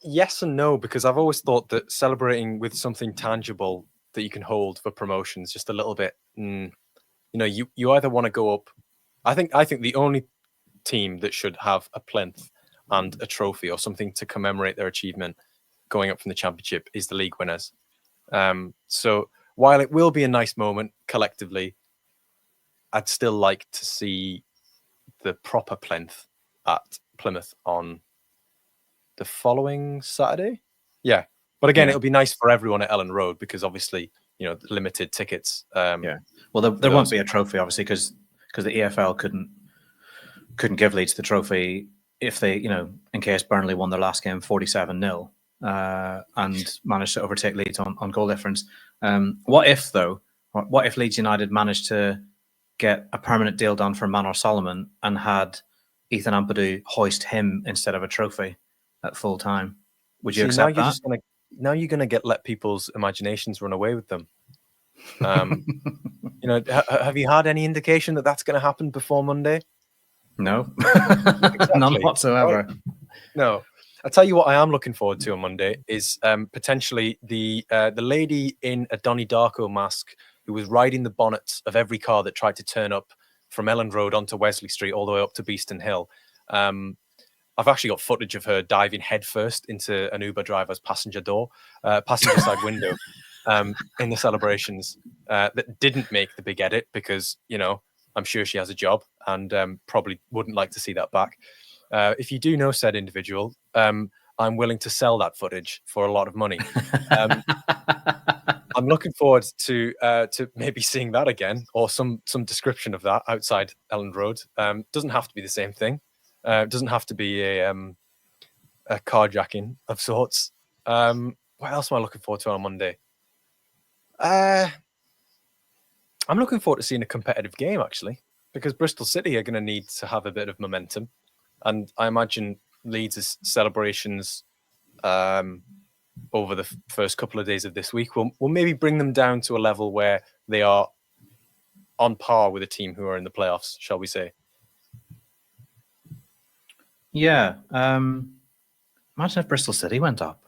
Yes and no, because I've always thought that celebrating with something tangible that you can hold for promotions just a little bit. You know, you either want to go up. I think the only team that should have a plinth and a trophy or something to commemorate their achievement going up from the Championship is the league winners. So while it will be a nice moment collectively, I'd still like to see the proper plinth at Plymouth on the following Saturday. Yeah. But again, it'll be nice for everyone at Elland Road because obviously, you know, limited tickets. Yeah. Well, there won't be a trophy, obviously, because the EFL couldn't give Leeds the trophy if they, you know, in case Burnley won their last game 47-0 and managed to overtake Leeds on goal difference. What if, though? What if Leeds United managed to get a permanent deal done for Manor Solomon and had Ethan Ampadu hoist him instead of a trophy at full time? Would you accept that? Now you're going to let people's imaginations run away with them. You know, have you had any indication that that's going to happen before Monday? No, Exactly. None whatsoever. Right. No. I'll tell you what I am looking forward to on Monday is potentially the lady in a Donnie Darko mask who was riding the bonnets of every car that tried to turn up from Elland Road onto Wesley Street all the way up to Beeston Hill. I've actually got footage of her diving headfirst into an Uber driver's passenger side window in the celebrations that didn't make the big edit because, I'm sure she has a job and probably wouldn't like to see that back. If you do know said individual, I'm willing to sell that footage for a lot of money. I'm looking forward to maybe seeing that again, or some description of that outside Elland Road. Doesn't have to be the same thing. It doesn't have to be a carjacking of sorts. What else am I looking forward to on Monday? I'm looking forward to seeing a competitive game, actually, because Bristol City are going to need to have a bit of momentum. And I imagine Leeds' celebrations over the first couple of days of this week will maybe bring them down to a level where they are on par with a team who are in the playoffs, shall we say. Yeah. Imagine if Bristol City went up.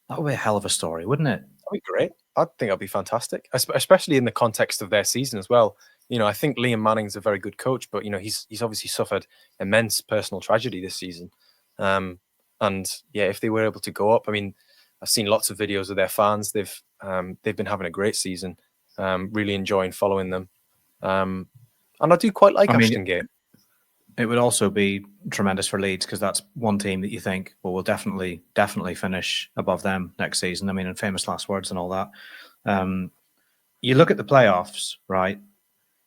That would be a hell of a story, wouldn't it? That'd be great. I think that'd be fantastic, especially in the context of their season as well. I think Liam Manning's a very good coach, but he's obviously suffered immense personal tragedy this season. And yeah, if they were able to go up, I mean, I've seen lots of videos of their fans. They've been having a great season. Really enjoying following them. And I do quite like Ashton Gate. It would also be tremendous for Leeds because that's one team that you think, well, we'll definitely finish above them next season. I mean, in famous last words and all that. You look at the playoffs, right?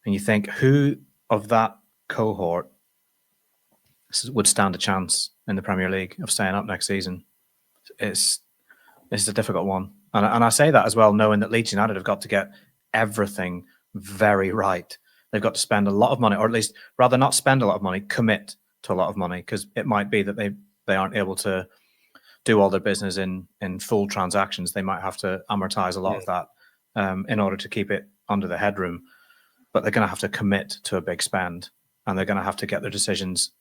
And you think, who of that cohort would stand a chance in the Premier League of staying up next season? It's a difficult one. And I say that as well, knowing that Leeds United have got to get everything very right. They've got to spend a lot of money, or at least rather not spend a lot of money, commit to a lot of money, because it might be that they aren't able to do all their business in full transactions. They might have to amortize a lot of that in order to keep it under the headroom. But they're going to have to commit to a big spend, and they're going to have to get their decisions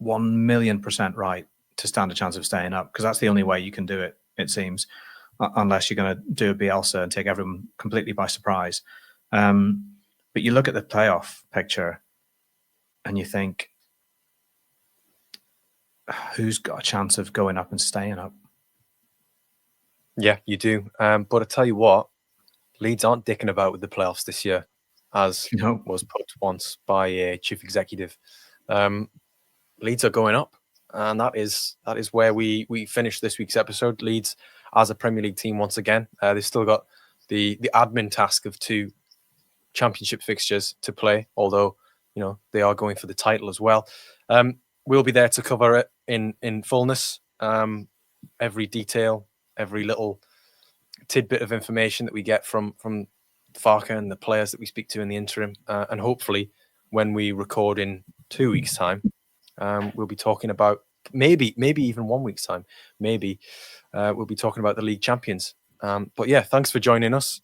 1,000,000% right to stand a chance of staying up, because that's the only way you can do it, it seems, unless you're going to do a Bielsa and take everyone completely by surprise. But you look at the playoff picture and you think, who's got a chance of going up and staying up? Yeah, you do. But I tell you what, Leeds aren't dicking about with the playoffs this year, as was put once by a chief executive. Leeds are going up, and that is where we finish this week's episode. Leeds as a Premier League team once again. They've still got the admin task of 2 championship fixtures to play, although they are going for the title as well. We'll be there to cover it in fullness, every detail, every little tidbit of information that we get from Farke and the players that we speak to in the interim, and hopefully when we record in 2 weeks' time, we'll be talking about maybe even 1 week's time, we'll be talking about the league champions. But yeah, thanks for joining us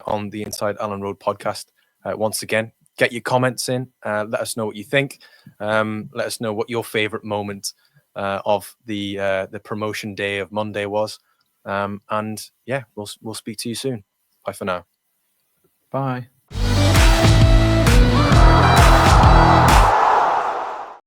on the Inside Elland Road podcast. Once again, get your comments in. Let us know what you think. Let us know what your favorite moment of the promotion day of Monday was. And yeah, we'll speak to you soon. Bye for now. Bye.